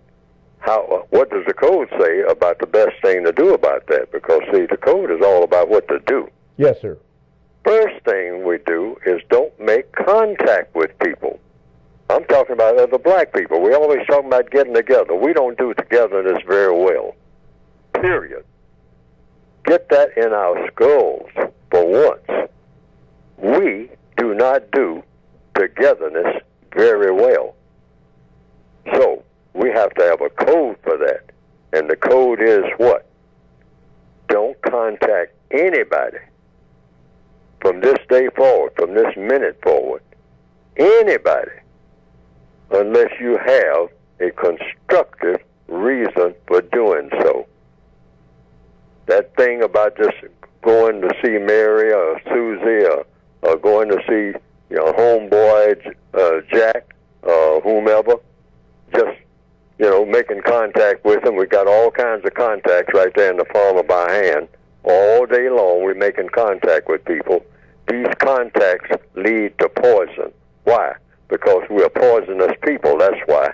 what does the code say about the best thing to do about that? Because, see, the code is all about what to do.
Yes, sir.
First thing we do is don't make contact with people. I'm talking about other black people. We always talking about getting together. We don't do togetherness very well. Period. Get that in our skulls for once. We do not do togetherness very well. So we have to have a code for that. And the code is what? Don't contact anybody from this day forward, from this minute forward. Anybody. Unless you have a constructive reason for doing so. That thing about just going to see Mary or Susie or going to see, you know, homeboy Jack or whomever, just, you know, making contact with them. We got all kinds of contacts right there in the palm of our hand. All day long we're making contact with people. These contacts lead to poison. Why? Because we're poisonous people, that's why.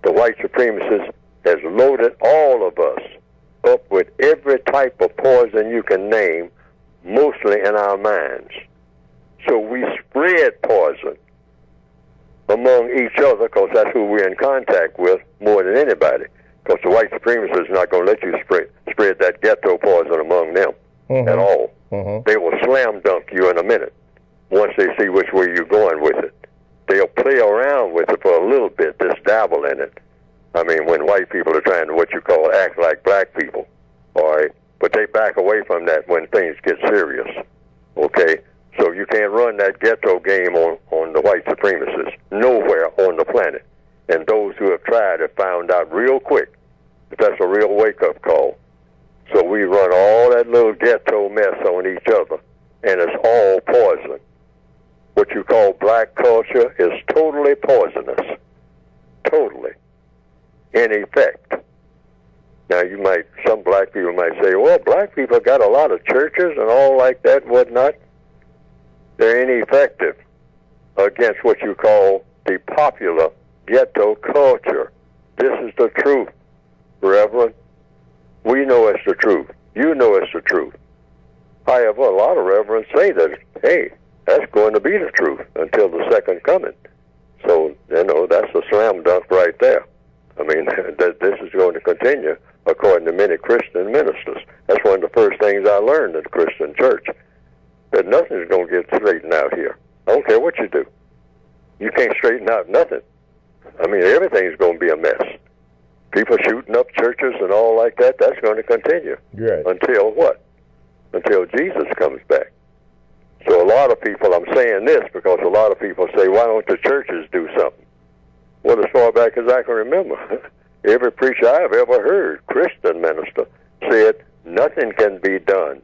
The white supremacists has loaded all of us up with every type of poison you can name, mostly in our minds. So we spread poison among each other because that's who we're in contact with more than anybody. Because the white supremacists is not going to let you spread that ghetto poison among them at all. They will slam dunk you in a minute once they see which way you're going with it. They'll play around with it for a little bit, just dabble in it. I mean, when white people are trying to what you call act like black people, all right? But they back away from that when things get serious, okay? So you can't run that ghetto game on the white supremacists nowhere on the planet. And those who have tried have found out real quick that that's a real wake-up call. So we run all that little ghetto mess on each other, and it's all poison. What you call black culture is totally poisonous. Totally. In effect. Now, some black people might say, well, black people got a lot of churches and all like that and whatnot. They're ineffective against what you call the popular ghetto culture. This is the truth, Reverend. We know it's the truth. You know it's the truth. However, a lot of reverends say that, hey, that's going to be the truth until the second coming. So, you know, that's a slam dunk right there. I mean, this is going to continue according to many Christian ministers. That's one of the first things I learned in the Christian church, that nothing's going to get straightened out here. I don't care what you do. You can't straighten out nothing. I mean, everything's going to be a mess. People shooting up churches and all like that, that's going to continue.
Right. Until
what? Until Jesus comes back. So a lot of people, I'm saying this because a lot of people say, why don't the churches do something? Well, as far back as I can remember, every preacher I've ever heard, Christian minister, said nothing can be done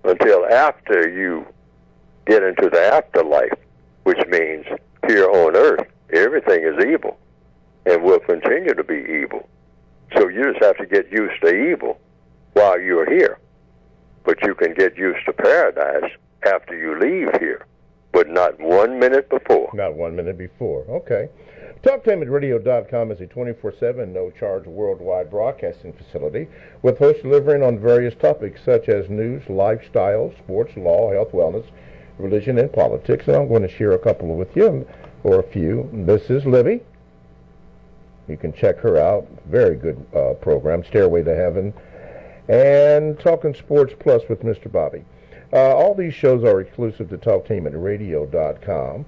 until after you get into the afterlife, which means here on earth, everything is evil and will continue to be evil. So you just have to get used to evil while you're here. But you can get used to paradise after you leave here, but not 1 minute before.
Not 1 minute before. Okay. TalkTimeRadio.com is a 24/7, no-charge worldwide broadcasting facility with hosts delivering on various topics such as news, lifestyle, sports, law, health, wellness, religion, and politics. And I'm going to share a couple with you, or a few. This is Libby. You can check her out. Very good program, Stairway to Heaven. And Talking Sports Plus with Mr. Bobby. All these shows are exclusive to TalkTainmentRadio.com.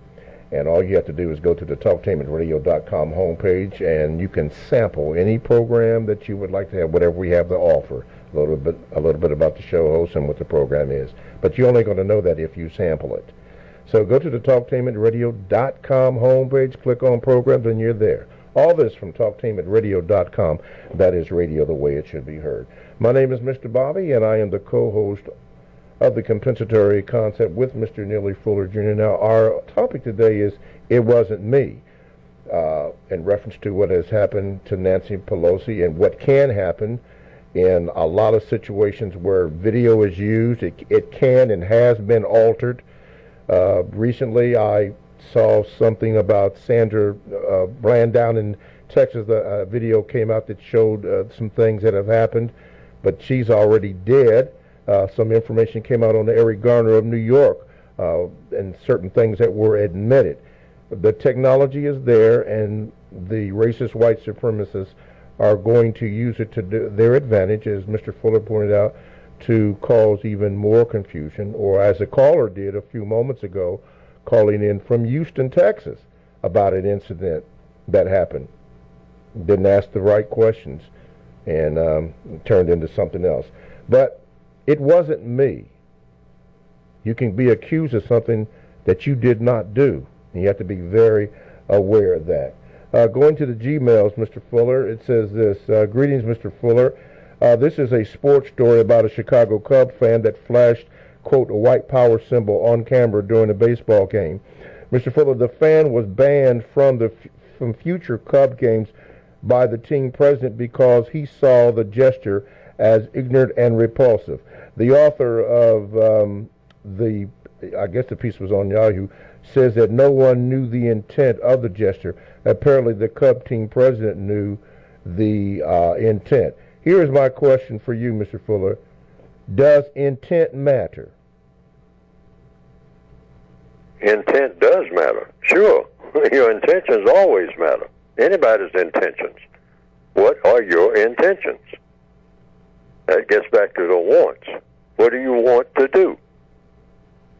And all you have to do is go to the TalkTainmentRadio.com homepage, and you can sample any program that you would like to have, whatever we have to offer. A little bit about the show host and what the program is. But you're only going to know that if you sample it. So go to the TalkTainmentRadio.com homepage, click on programs, and you're there. All this from TalkTainmentRadio.com. That is radio the way it should be heard. My name is Mr. Bobby, and I am the co-host of the Compensatory Concept with Mr. Neely Fuller Jr. Now, our topic today is It Wasn't Me, in reference to what has happened to Nancy Pelosi and what can happen in a lot of situations where video is used. It can and has been altered. Recently, I saw something about Sandra Bland down in Texas. The video came out that showed some things that have happened, but she's already dead. Some information came out on Eric Garner of New York and certain things that were admitted. The technology is there, and the racist white supremacists are going to use it to their advantage, as Mr. Fuller pointed out, to cause even more confusion, or as a caller did a few moments ago, calling in from Houston, Texas, about an incident that happened. Didn't ask the right questions, and turned into something else. But it wasn't me. You can be accused of something that you did not do, and you have to be very aware of that. Going to the Gmails, Mr. Fuller, it says this. Greetings, Mr. Fuller. This is a sports story about a Chicago Cub fan that flashed, quote, a white power symbol on camera during a baseball game. Mr. Fuller, the fan was banned from future Cub games by the team president because he saw the gesture as ignorant and repulsive. The author of I guess the piece was on Yahoo, says that no one knew the intent of the gesture. Apparently the Cub team president knew the intent. Here's my question for you, Mr. Fuller. Does intent matter?
Intent does matter. Sure. Your intentions always matter. Anybody's intentions. What are your intentions? That gets back to the wants. What do you want to do?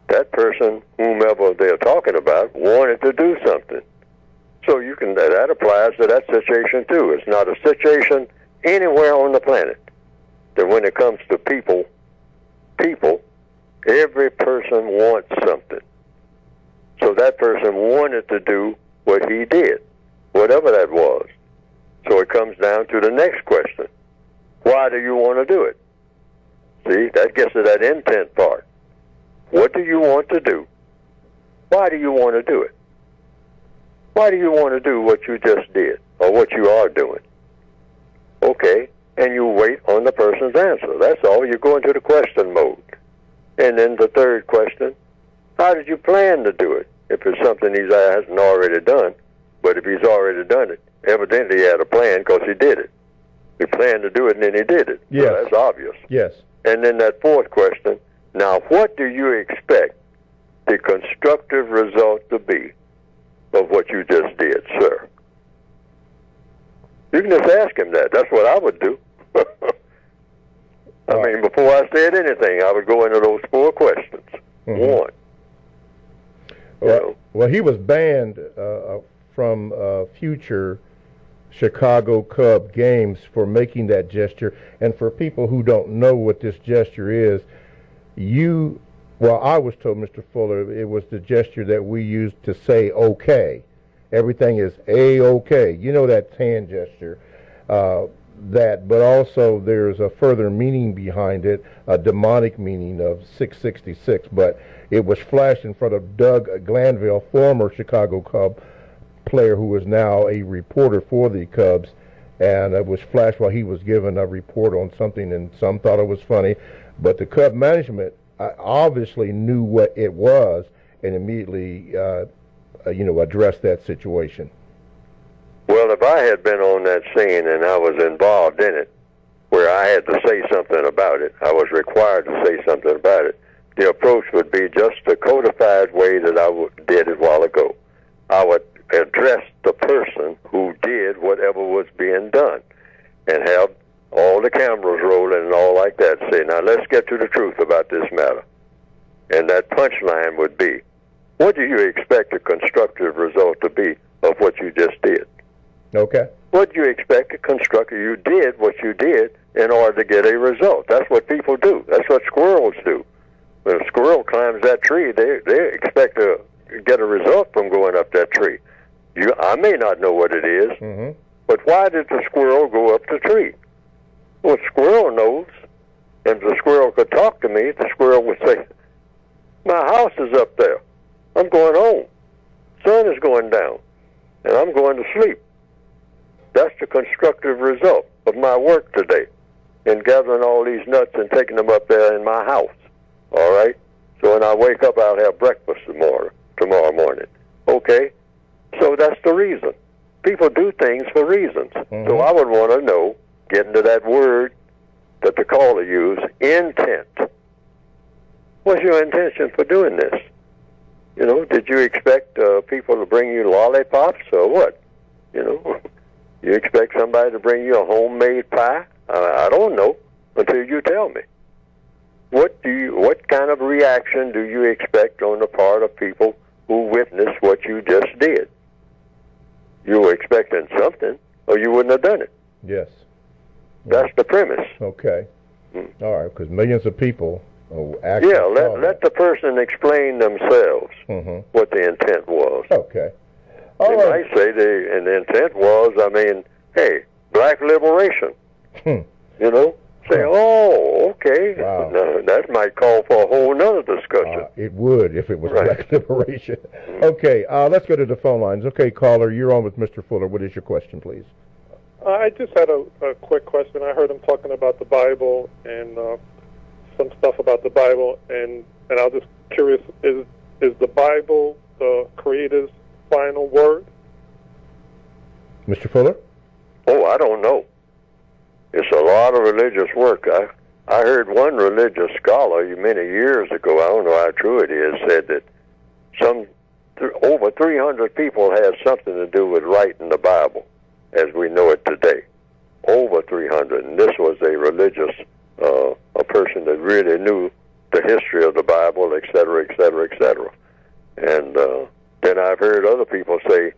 That person, whomever they're talking about, wanted to do something. So you can, that applies to that situation too. It's not a situation anywhere on the planet that when it comes to people, every person wants something. So that person wanted to do what he did, whatever that was. So it comes down to the next question. Why do you want to do it? See, that gets to that intent part. What do you want to do? Why do you want to do it? Why do you want to do what you just did or what you are doing? Okay, and you wait on the person's answer. That's all. You go into the question mode. And then the third question, how did you plan to do it? If it's something he hasn't already done, but if he's already done it, evidently he had a plan because he did it. He planned to do it and then he did it.
Yes.
So that's obvious.
Yes.
And then that fourth question, now what do you expect the constructive result to be of what you just did, sir? You can just ask him that. That's what I would do. I mean, before I said anything, I would go into those four questions. One.
Well, he was banned from future Chicago Cub games for making that gesture. And for people who don't know what this gesture is, I was told, Mr. Fuller, it was the gesture that we used to say okay. Everything is A-okay. You know that hand gesture. But also there's a further meaning behind it, a demonic meaning of 666. But it was flashed in front of Doug Glanville, former Chicago Cub player who is now a reporter for the Cubs, and it was flashed while he was giving a report on something, and some thought it was funny, but the Cub management obviously knew what it was and immediately, addressed that situation.
Well, if I had been on that scene and I was involved in it, where I had to say something about it, I was required to say something about it, the approach would be just the codified way that I did it a while ago. I would address the person who did whatever was being done and have all the cameras rolling and all like that. Say, now let's get to the truth about this matter. And that punchline would be, what do you expect a constructive result to be of what you just did?
Okay.
What do you expect a constructive? You did what you did in order to get a result. That's what people do. That's what squirrels do. When a squirrel climbs that tree, they expect to get a result from going up that tree. I may not know what it is, but why did the squirrel go up the tree? Well, the squirrel knows, and if the squirrel could talk to me, the squirrel would say, my house is up there. I'm going home. Sun is going down, and I'm going to sleep. That's the constructive result of my work today in gathering all these nuts and taking them up there in my house. All right? So when I wake up, I'll have breakfast tomorrow morning. Okay? So that's the reason. People do things for reasons. So I would want to know, getting to that word that the caller used, intent. What's your intention for doing this? You know, did you expect people to bring you lollipops or what? You know, you expect somebody to bring you a homemade pie? I don't know until you tell me. What kind of reaction do you expect on the part of people who witnessed what you just did? You were expecting something, or you wouldn't have done it.
Yes.
That's the premise.
Okay. All right, because millions of people actually...
Yeah, let the person explain themselves what the intent was.
Okay.
They might say the intent was, hey, black liberation. You know? Say, oh, okay.
Wow.
Now, that might call for a whole nother discussion.
It would if it was black liberation. Okay, let's go to the phone lines. Okay, caller, you're on with Mr. Fuller. What is your question, please?
I just had a quick question. I heard him talking about the Bible and some stuff about the Bible, and I was just curious, is the Bible the Creator's final word?
Mr. Fuller?
Oh, I don't know. It's a lot of religious work. I heard one religious scholar many years ago, I don't know how true it is, said that over 300 people had something to do with writing the Bible as we know it today. Over 300. And this was a religious, a person that really knew the history of the Bible, et cetera, et cetera, et cetera. And then I've heard other people say,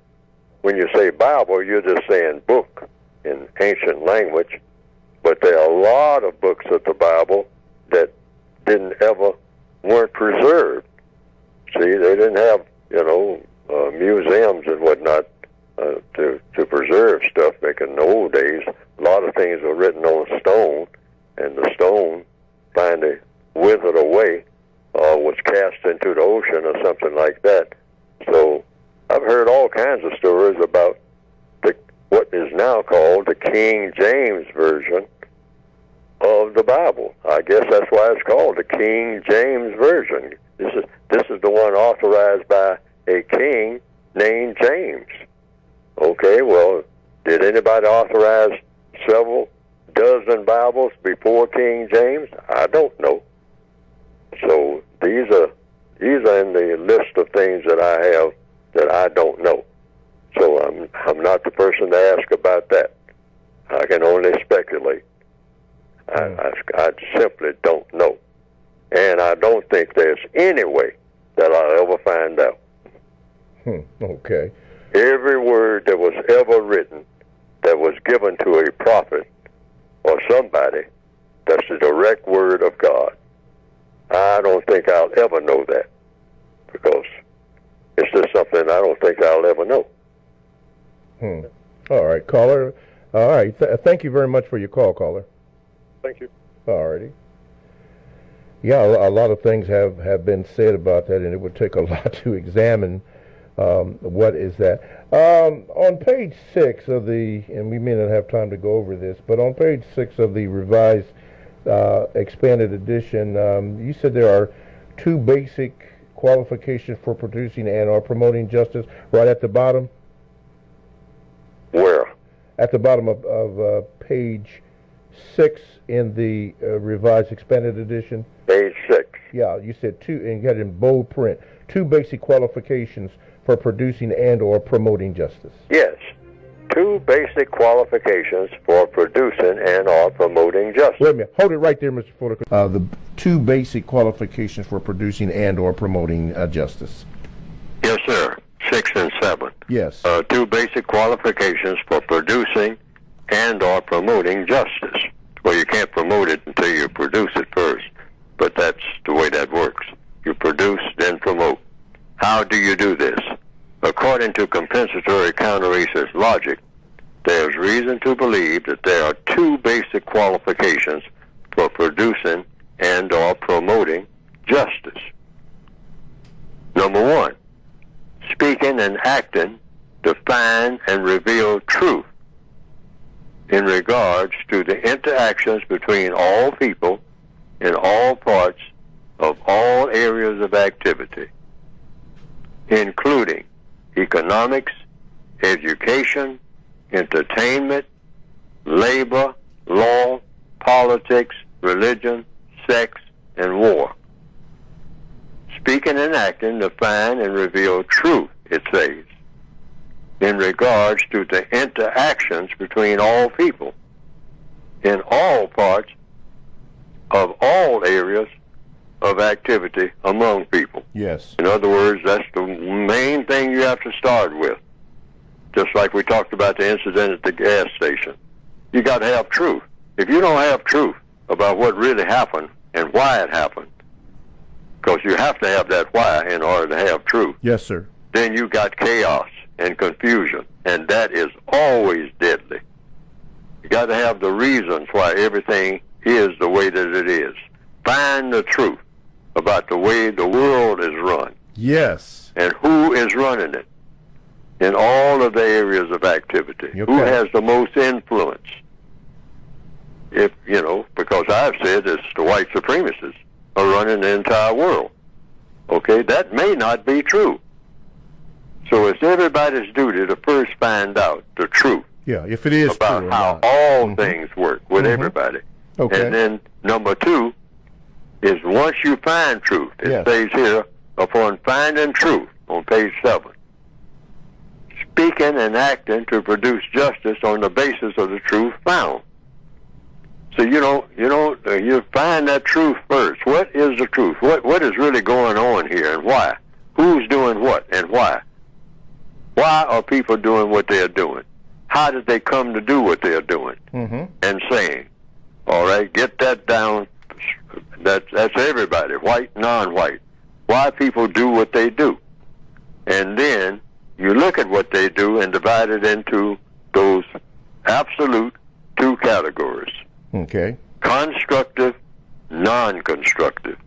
when you say Bible, you're just saying book in ancient language. But there are a lot of books of the Bible that weren't preserved. See, they didn't have, museums and whatnot to preserve stuff back in the old days. A lot of things were written on stone, and the stone finally withered away or was cast into the ocean or something like that. So I've heard all kinds of stories about what is now called the King James Version of the Bible. I guess that's why it's called the King James Version. This is the one authorized by a king named James. Okay, well, did anybody authorize several dozen Bibles before King James? I don't know. So these are in the list of things that I have that I don't know. So I'm not the person to ask about that. I can only speculate. I simply don't know. And I don't think there's any way that I'll ever find out.
Okay.
Every word that was ever written that was given to a prophet or somebody, that's the direct word of God. I don't think I'll ever know that, because it's just something I don't think I'll ever know.
All right, caller. All right. Thank you very much for your call, caller.
Thank you.
All righty. Yeah, a lot of things have been said about that, and it would take a lot to examine what is that? On page 6 of the, and we may not have time to go over this, but on page 6 of the revised expanded edition, you said there are 2 basic qualifications for producing and or promoting justice right at the bottom.
Where?
At the bottom of page 6 in the revised expanded edition.
Page 6.
Yeah, you said 2, and you had it in bold print. 2 basic qualifications for producing and or promoting justice.
Yes. 2 basic qualifications for producing and or promoting justice.
Wait a minute. Hold it right there, Mr. Fuller. The 2 basic qualifications for producing and or promoting justice.
Yes, sir. 6 and 7.
Yes.
2 basic qualifications for producing and or promoting justice. Well, you can't promote it until you produce it first, but that's the way that works. You produce, then promote. How do you do this? According to compensatory counter-racist logic, there's reason to believe that there are 2 basic qualifications for producing and or promoting justice. Number 1, speaking and acting define and reveal truth in regards to the interactions between all people in all parts of all areas of activity, including economics, education, entertainment, labor, law, politics, religion, sex, and war. Speaking and acting define and reveal truth, it says, in regards to the interactions between all people in all parts of all areas of activity among people.
Yes.
In other words, that's the main thing you have to start with. Just like we talked about the incident at the gas station. You got to have truth. If you don't have truth about what really happened and why it happened, because you have to have that why in order to have truth.
Yes, sir.
Then you got chaos and confusion, and that is always deadly. You got to have the reasons why everything is the way that it is. Find the truth about the way the world is run.
Yes.
And who is running it in all of the areas of activity.
Okay.
Who has the most influence? If, because I've said it's the white supremacists are running the entire world. Okay, that may not be true. So it's everybody's duty to first find out the truth.
Yeah, if it is
about
true
how all things work with everybody.
Okay.
And then number 2 is once you find truth, it says here, upon finding truth on page 7, speaking and acting to produce justice on the basis of the truth found. So you find that truth first. What is the truth? What is really going on here and why? Who's doing what and why? Why are people doing what they're doing? How did they come to do what they're doing and saying? All right, get that down. That's everybody, white, non-white. Why people do what they do. And then you look at what they do and divide it into those absolute 2 categories.
Okay.
Constructive, non-constructive.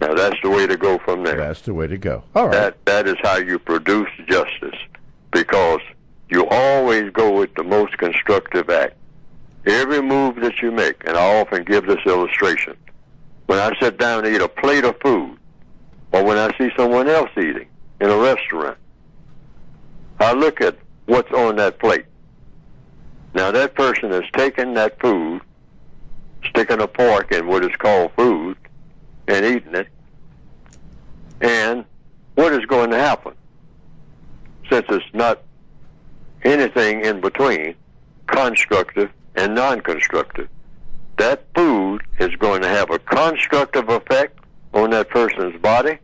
Now that's the way to go from there.
That's the way to go. All right.
That is how you produce justice, because you always go with the most constructive act. Every move that you make, and I often give this illustration, when I sit down to eat a plate of food, or when I see someone else eating in a restaurant, I look at what's on that plate. Now that person has taken that food, sticking a fork in what is called food, and eating it, and what is going to happen? Since it's not anything in between, constructive and non-constructive, that food is going to have a constructive effect on that person's body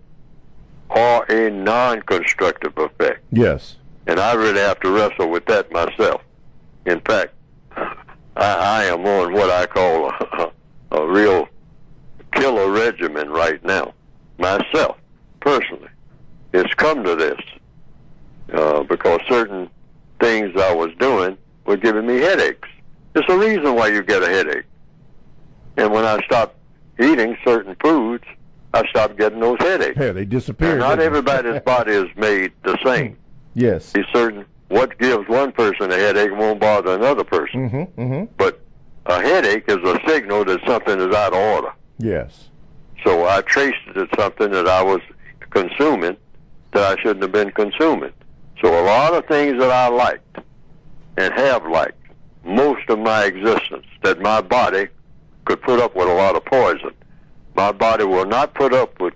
or a non-constructive effect.
Yes.
And I really have to wrestle with that myself. In fact, I am on what I call a real killer regimen right now, myself, personally. It's come to this because certain things I was doing were giving me headaches. There's a reason why you get a headache. And when I stopped eating certain foods, I stopped getting those headaches.
Yeah, they disappeared.
Now, not everybody's body is made the same.
Yes.
Be certain what gives one person a headache won't bother another person.
Mm-hmm, mm-hmm.
But a headache is a signal that something is out of order.
Yes.
So I traced it at something that I was consuming that I shouldn't have been consuming. So a lot of things that I liked and have liked most of my existence, that my body could put up with a lot of poison. My body will not put up with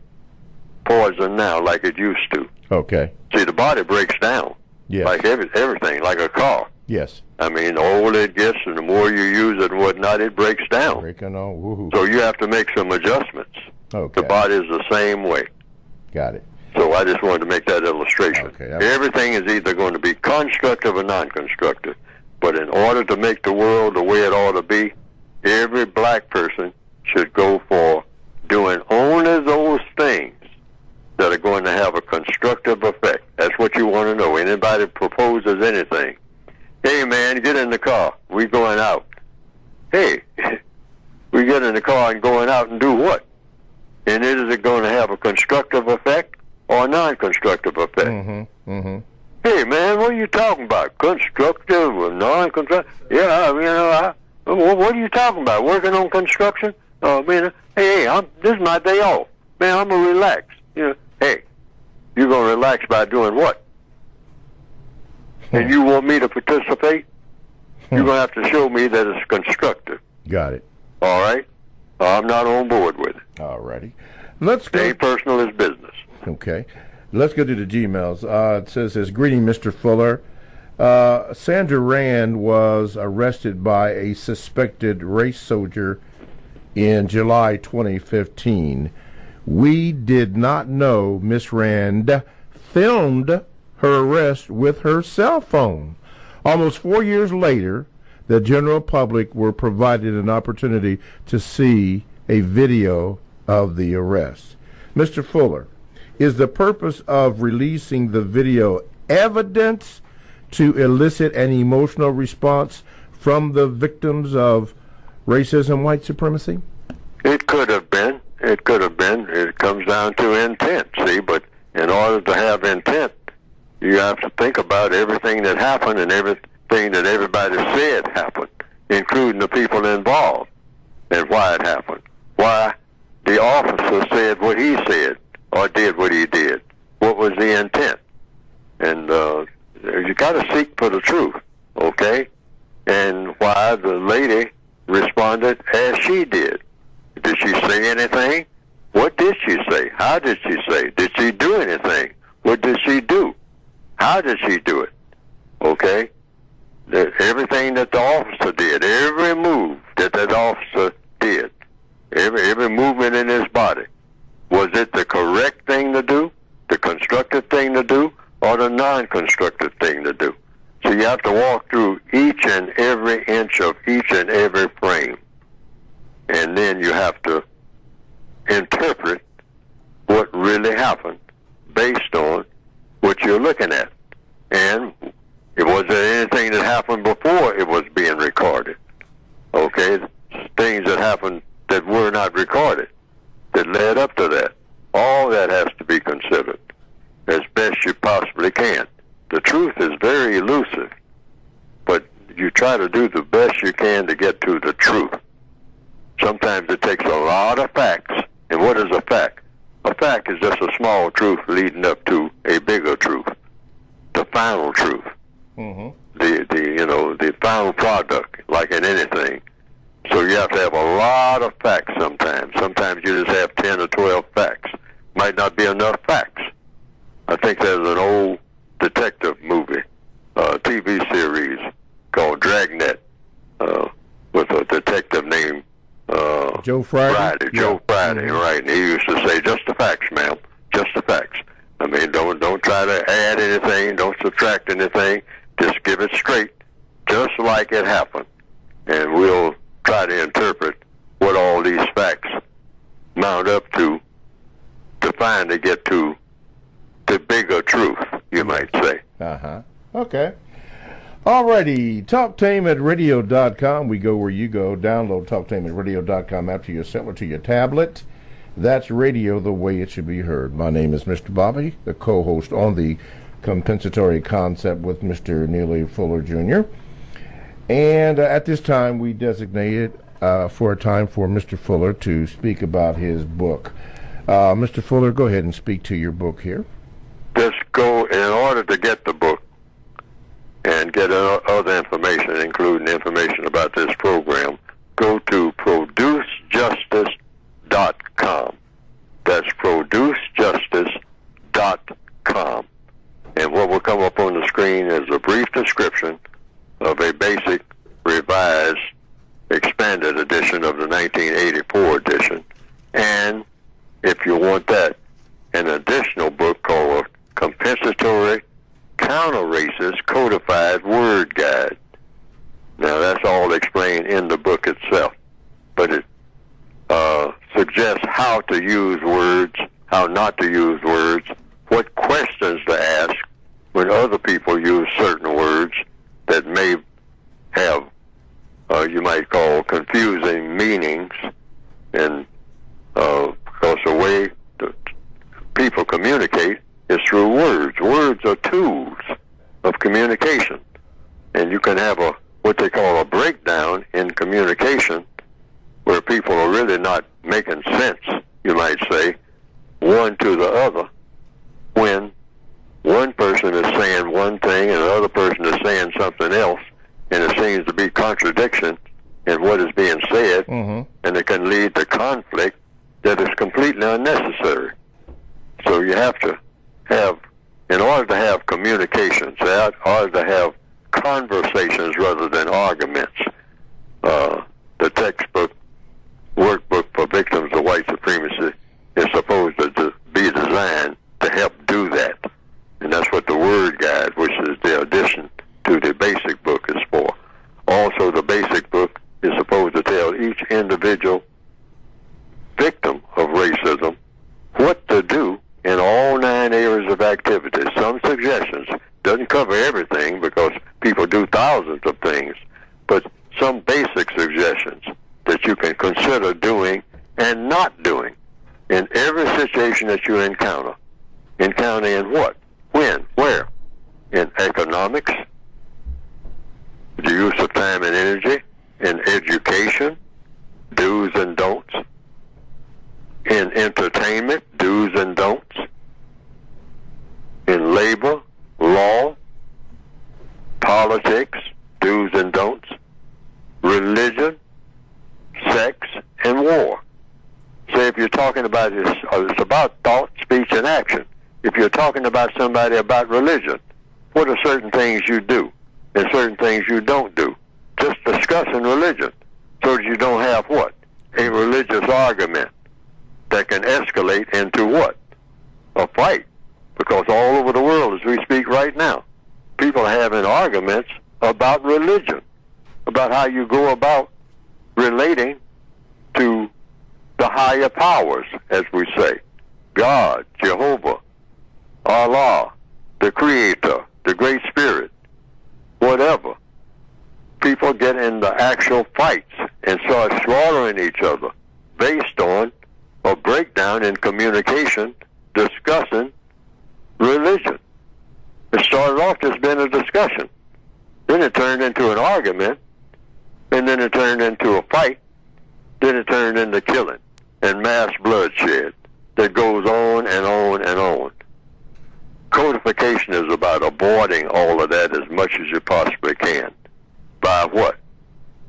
poison now like it used to.
Okay.
See, the body breaks down.
Yes.
Like everything, like a car.
Yes.
I mean, the older it gets and the more you use it and whatnot, it breaks down.
Breaking on. Woohoo.
So you have to make some adjustments.
Okay.
The body is the same way.
Got it.
So I just wanted to make that illustration.
Okay,
everything is either going to be constructive or non-constructive. But in order to make the world the way it ought to be, every black person should go for doing only those things that are going to have a constructive effect. That's what you want to know. Anybody proposes anything. Hey, man, get in the car. We going out. Hey, we get in the car and going out and do what? And is it going to have a constructive effect or a non-constructive effect?
Mm-hmm. Mm-hmm.
Hey, man, what are you talking about? Constructive or non-constructive? Yeah, you know, what are you talking about? Working on construction? Hey, this is my day off. Man, I'm going to relax. You know, hey, you're going to relax by doing what? And you want me to participate? You're going to have to show me that it's constructive.
Got it.
All right? I'm not on board with it.
All righty. Let's go.
Stay personal is business.
Okay. Let's go to the Gmails. It says, greeting, Mr. Fuller. Sandra Rand was arrested by a suspected race soldier in July 2015. We did not know Miss Rand filmed her arrest with her cell phone. Almost 4 years later, the general public were provided an opportunity to see a video of the arrest. Mr. Fuller, is the purpose of releasing the video evidence to elicit an emotional response from the victims of racism, white supremacy?
It could have been. It could have been. It comes down to intent, see, but in order to have intent, you have to think about everything that happened and everything that everybody said happened, including the people involved, and why it happened. Why the officer said what he said or did what he did. What was the intent? And you got to seek for the truth, okay? And why the lady responded as she did. Did she say anything? What did she say? How did she say? Did she do anything? What did she do? How did she do it? Okay? Everything that the officer did, every move that officer did, every movement in his body, was it the correct thing to do, the constructive thing to do, or the non-constructive thing to do? So you have to walk through each and every inch of each and every frame. And then you have to interpret what really happened based on what you're looking at. And was there anything that happened before it was being recorded? Okay? Things that happened that were not recorded that led up to that. All that has to be considered as best you possibly can. The truth is very elusive, but you try to do the best you can to get to the truth. Sometimes it takes a lot of facts. And what is a fact? A fact is just a small truth leading up to a bigger truth, the final truth, the final product, like in anything. So you have to have a lot of facts sometimes. Sometimes you just have 10 or 12 facts. Might not be enough facts. I think there's an old detective movie, TV series called Dragnet, with a detective named
Joe Friday.
Joe Friday, right. And he used to say, just the facts, ma'am, just the facts. I mean, don't try to add anything, don't subtract anything, just give it straight, just like it happened. And we'll try to interpret what all these facts mount up to finally get to the bigger truth, you might say.
Okay. Alrighty, TalkTameAtRadio.com. We go where you go. Download TalkTameAtRadio.com app to your cell or to your tablet. That's radio the way it should be heard. My name is Mr. Bobby, the co-host on the compensatory concept with Mr. Neely Fuller Jr. And at this time, we designated for a time for Mr. Fuller to speak about his book. Mr. Fuller, go ahead and speak to your book here.
Just go, in order to get the book and get other information, including information about this program, go to producejustice.com. That's producejustice.com. And what will come up on the screen is a brief description of a basic, revised, expanded edition of the 1984 edition. And if you want that, an additional book called Compensatory Counter-Racist Codified Word Guide. Now, that's all explained in the book itself, but it suggests how to use words, how not to use words, what questions to ask when other people use certain words that may have, you might call, confusing meanings, and because the way that people communicate is through words. Words are tools of communication, and you can have what they call a breakdown in communication, where people are really not making sense, you might say, one to the other, when one person is saying one thing and the other person is saying something else, and it seems to be contradiction in what is being said, and it can lead to conflict that is completely unnecessary. So you have to have, in order to have communications, in order to have conversations rather than arguments, the textbook, workbook for victims of white supremacy is supposed to be designed to help do that. And that's what the word guide, which is the addition to the basic book, is for. Also, the basic book is supposed to tell each individual victim of racism what to do in all 9 areas of activity. Some suggestions. Doesn't cover everything because people do thousands of things, but some basic suggestions that you can consider doing and not doing in every situation that you encounter. Encounter in what? When? Where? In economics, the use of time and energy, in education, do's and don'ts, in entertainment, do's and don'ts, in labor, law, politics, do's and don'ts, religion, sex, and war. So if you're talking about this, it's about thought, speech, and action. If you're talking about somebody about religion, what are certain things you do and certain things you don't do? Just discussing religion so that you don't have what? A religious argument that can escalate into what? A fight. Because all over the world as we speak right now, people are having arguments about religion, about how you go about relating to the higher powers, as we say. God, Jehovah, Allah, the Creator, the Great Spirit, whatever. People get into actual fights and start slaughtering each other based on a breakdown in communication discussing religion. It started off just being a discussion. Then it turned into an argument, and then it turned into a fight. Then it turned into killing and mass bloodshed that goes on and on and on. Codification is about avoiding all of that as much as you possibly can. By what?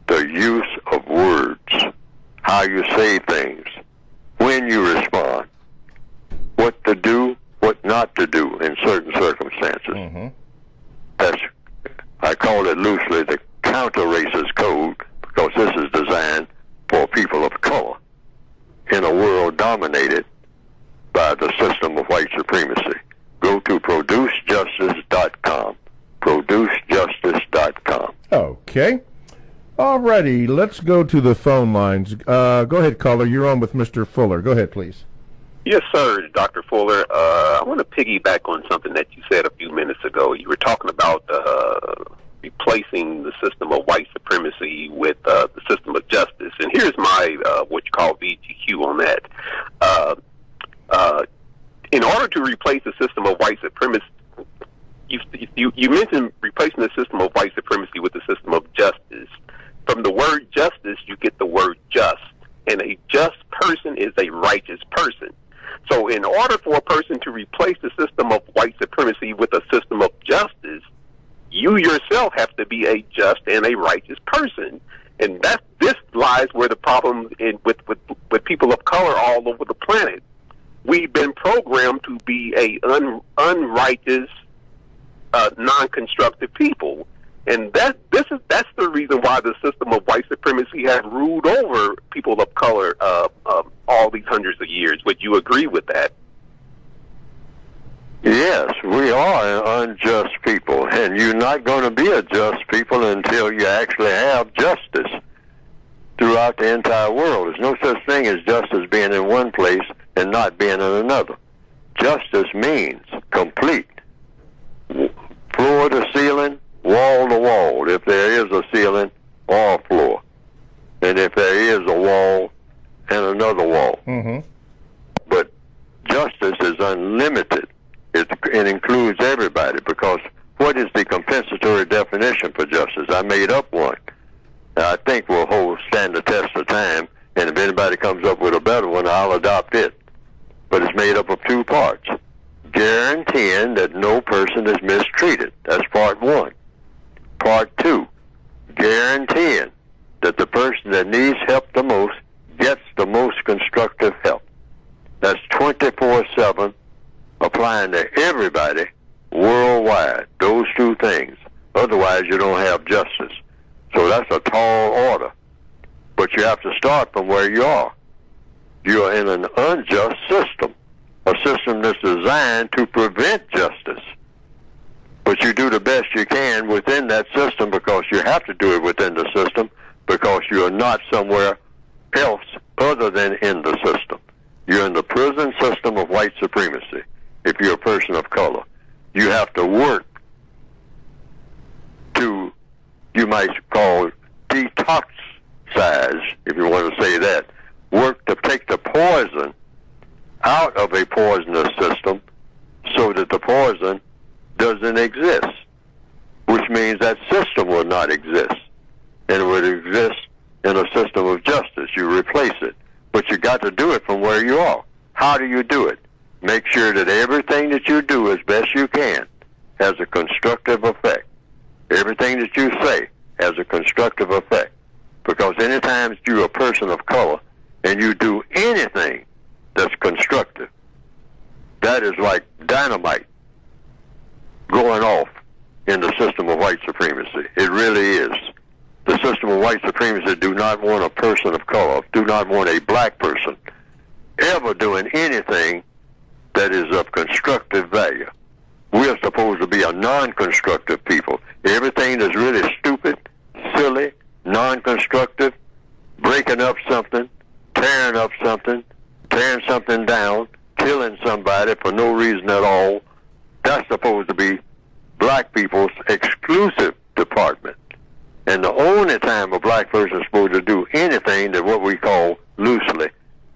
The use of words. How you say things. When you respond. What to do, what not to do in certain circumstances. That's, I call it loosely, the counter-racist code, because this is designed for people of color in a world dominated by the system of white supremacy. Go to producejustice.com. Producejustice.com.
Okay. Alrighty, let's go to the phone lines. Go ahead, caller. You're on with Mr. Fuller. Go ahead, please.
Yes, sir, Dr. Fuller. I want to piggyback on something that you said a few minutes ago. You were talking about replacing the system of white supremacy with the system of justice. And here's my what you call VGQ on that. In order to replace the system of white supremacy, you mentioned replacing the system of white supremacy with the system of justice. From the word justice, you get the word just. And a just person is a righteous person. So in order for a person to replace the system of white supremacy with a system of justice, you yourself have to be a just and a righteous person. And this lies where the problem with people of color all over the planet. We've been programmed to be a unrighteous, non-constructive people. And that's the reason why the system of white supremacy has ruled over people of color all these hundreds of years. Would you agree with that?
Yes, we are unjust people, and you're not going to be a just people until you actually have justice throughout the entire world. There's no such thing as justice being in one place and not being in another. Justice means complete, floor to ceiling, wall to wall, if there is a ceiling or a floor, and if there is a wall and another wall.
Mm-hmm.
But justice is unlimited. It includes everybody, because what is the compensatory definition for justice? I made up one. I think will stand the test of time, and if anybody comes up with a better one, I'll adopt it. But it's made up of two parts. Guaranteeing that no person is mistreated. That's part one. Part two, guaranteeing that the person that needs help the most gets the most constructive help. That's 24/7, applying to everybody worldwide, those two things. Otherwise, you don't have justice. So that's a tall order. But you have to start from where you are. You are in an unjust system, a system that's designed to prevent justice. But you do the best you can within that system, because you have to do it within the system, because you are not somewhere else other than in the system. You're in the prison system of white supremacy. If you're a person of color, you have to work to, you might call, detoxize, if you want to say that. Work to take the poison out of a poisonous system so that the poison doesn't exist, which means that system will not exist, and it would exist in a system of justice. You replace it, but you got to do it from where you are. How do you do it? Make sure that everything that you do as best you can has a constructive effect. Everything that you say has a constructive effect, because anytime you're a person of color and you do anything that's constructive, that is like dynamite going off in the system of white supremacy. It really is. The system of white supremacy do not want a person of color, do not want a black person ever doing anything that is of constructive value. We are supposed to be a non-constructive people. Everything that's really stupid, silly, non-constructive, breaking up something, tearing something down, killing somebody for no reason at all, that's supposed to be black people's exclusive department. And the only time a black person is supposed to do anything that what we call loosely,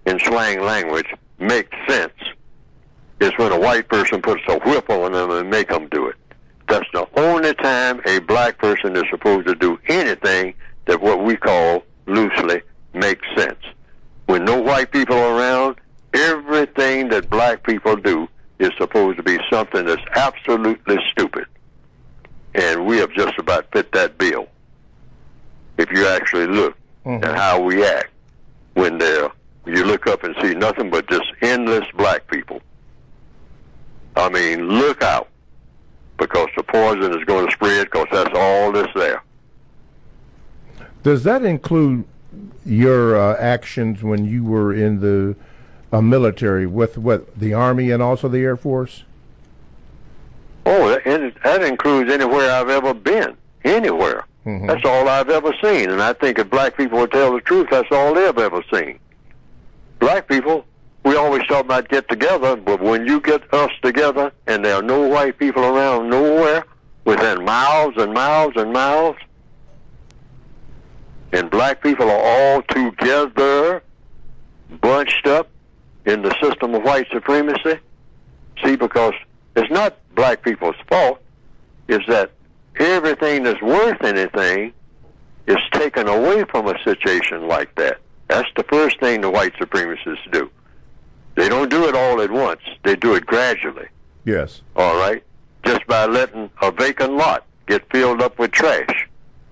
in slang language, makes sense, is when a white person puts a whip on them and make them do it. That's the only time a black person is supposed to do anything that what we call loosely makes sense. When no white people are around, everything that black people do is supposed to be something that's absolutely stupid. And we have just about fit that bill. If you actually look at how we act when you look up and see nothing but just endless black people. I mean, look out, because the poison is going to spread, because that's all that's there.
Does that include your actions when you were in the military with the Army and also the Air Force?
Oh, that includes anywhere I've ever been, anywhere. Mm-hmm. That's all I've ever seen, and I think if black people would tell the truth, that's all they've ever seen. Black people, we always talk about get together, but when you get us together and there are no white people around nowhere, within miles and miles and miles. And black people are all together, bunched up in the system of white supremacy. See, because it's not black people's fault. It's that everything that's worth anything is taken away from a situation like that. That's the first thing the white supremacists do. They don't do it all at once. They do it gradually.
Yes.
All right? Just by letting a vacant lot get filled up with trash.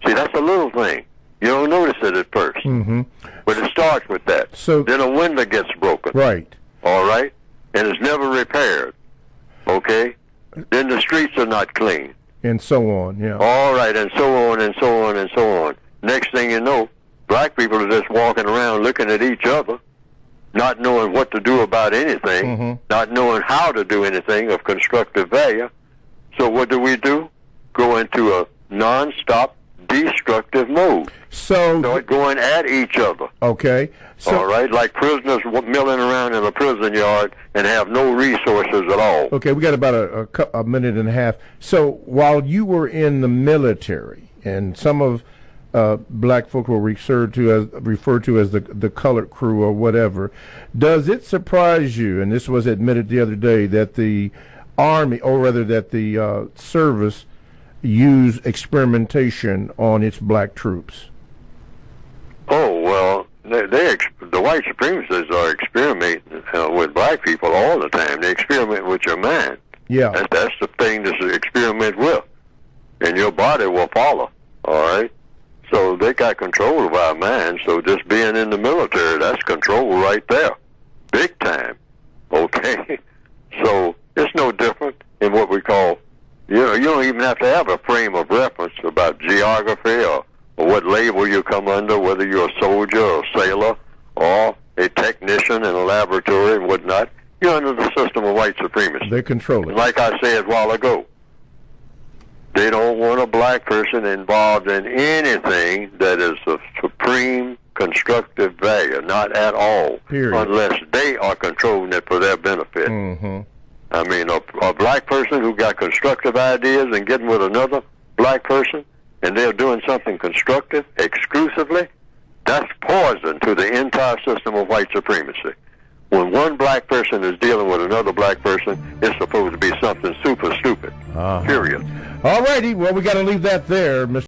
See, that's a little thing. You don't notice it at first.
Mm-hmm.
But it starts with that.
So
then a window gets broken.
Right.
All right? And it's never repaired. Okay? Then the streets are not clean.
And so on, yeah.
All right, and so on and so on and so on. Next thing you know, black people are just walking around looking at each other, not knowing what to do about anything, not knowing how to do anything of constructive value. So what do? Go into a non-stop destructive mode.
So
start going at each other.
Okay. So,
all right, like prisoners milling around in a prison yard and have no resources at all.
Okay, we got about a minute and a half. So while you were in the military, and some of black folk were referred to as the colored crew or whatever, does it surprise you, and this was admitted the other day, that the Army, or rather that the service, use experimentation on its black troops?
Oh, well, the white supremacists are experimenting with black people all the time. They experiment with your mind.
Yeah.
That's the thing to experiment with. And your body will follow, all right? So they got control of our minds, so just being in the military, that's control right there. Big time, okay? So it's no different in what we call, you don't even have to have a frame of reference about geography or what label you come under, whether you're a soldier or a sailor or a technician in a laboratory and whatnot. You're under the system of white supremacy.
They control it.
And like I said a while ago, they don't want a black person involved in anything that is of supreme constructive value, not at all,
period,
unless they are controlling it for their benefit.
Mm-hmm.
I mean, a black person who got constructive ideas and getting with another black person, and they're doing something constructive exclusively, that's poison to the entire system of white supremacy. When one black person is dealing with another black person, it's supposed to be something super stupid. Period.
All righty. Well, we got to leave that there, Mr.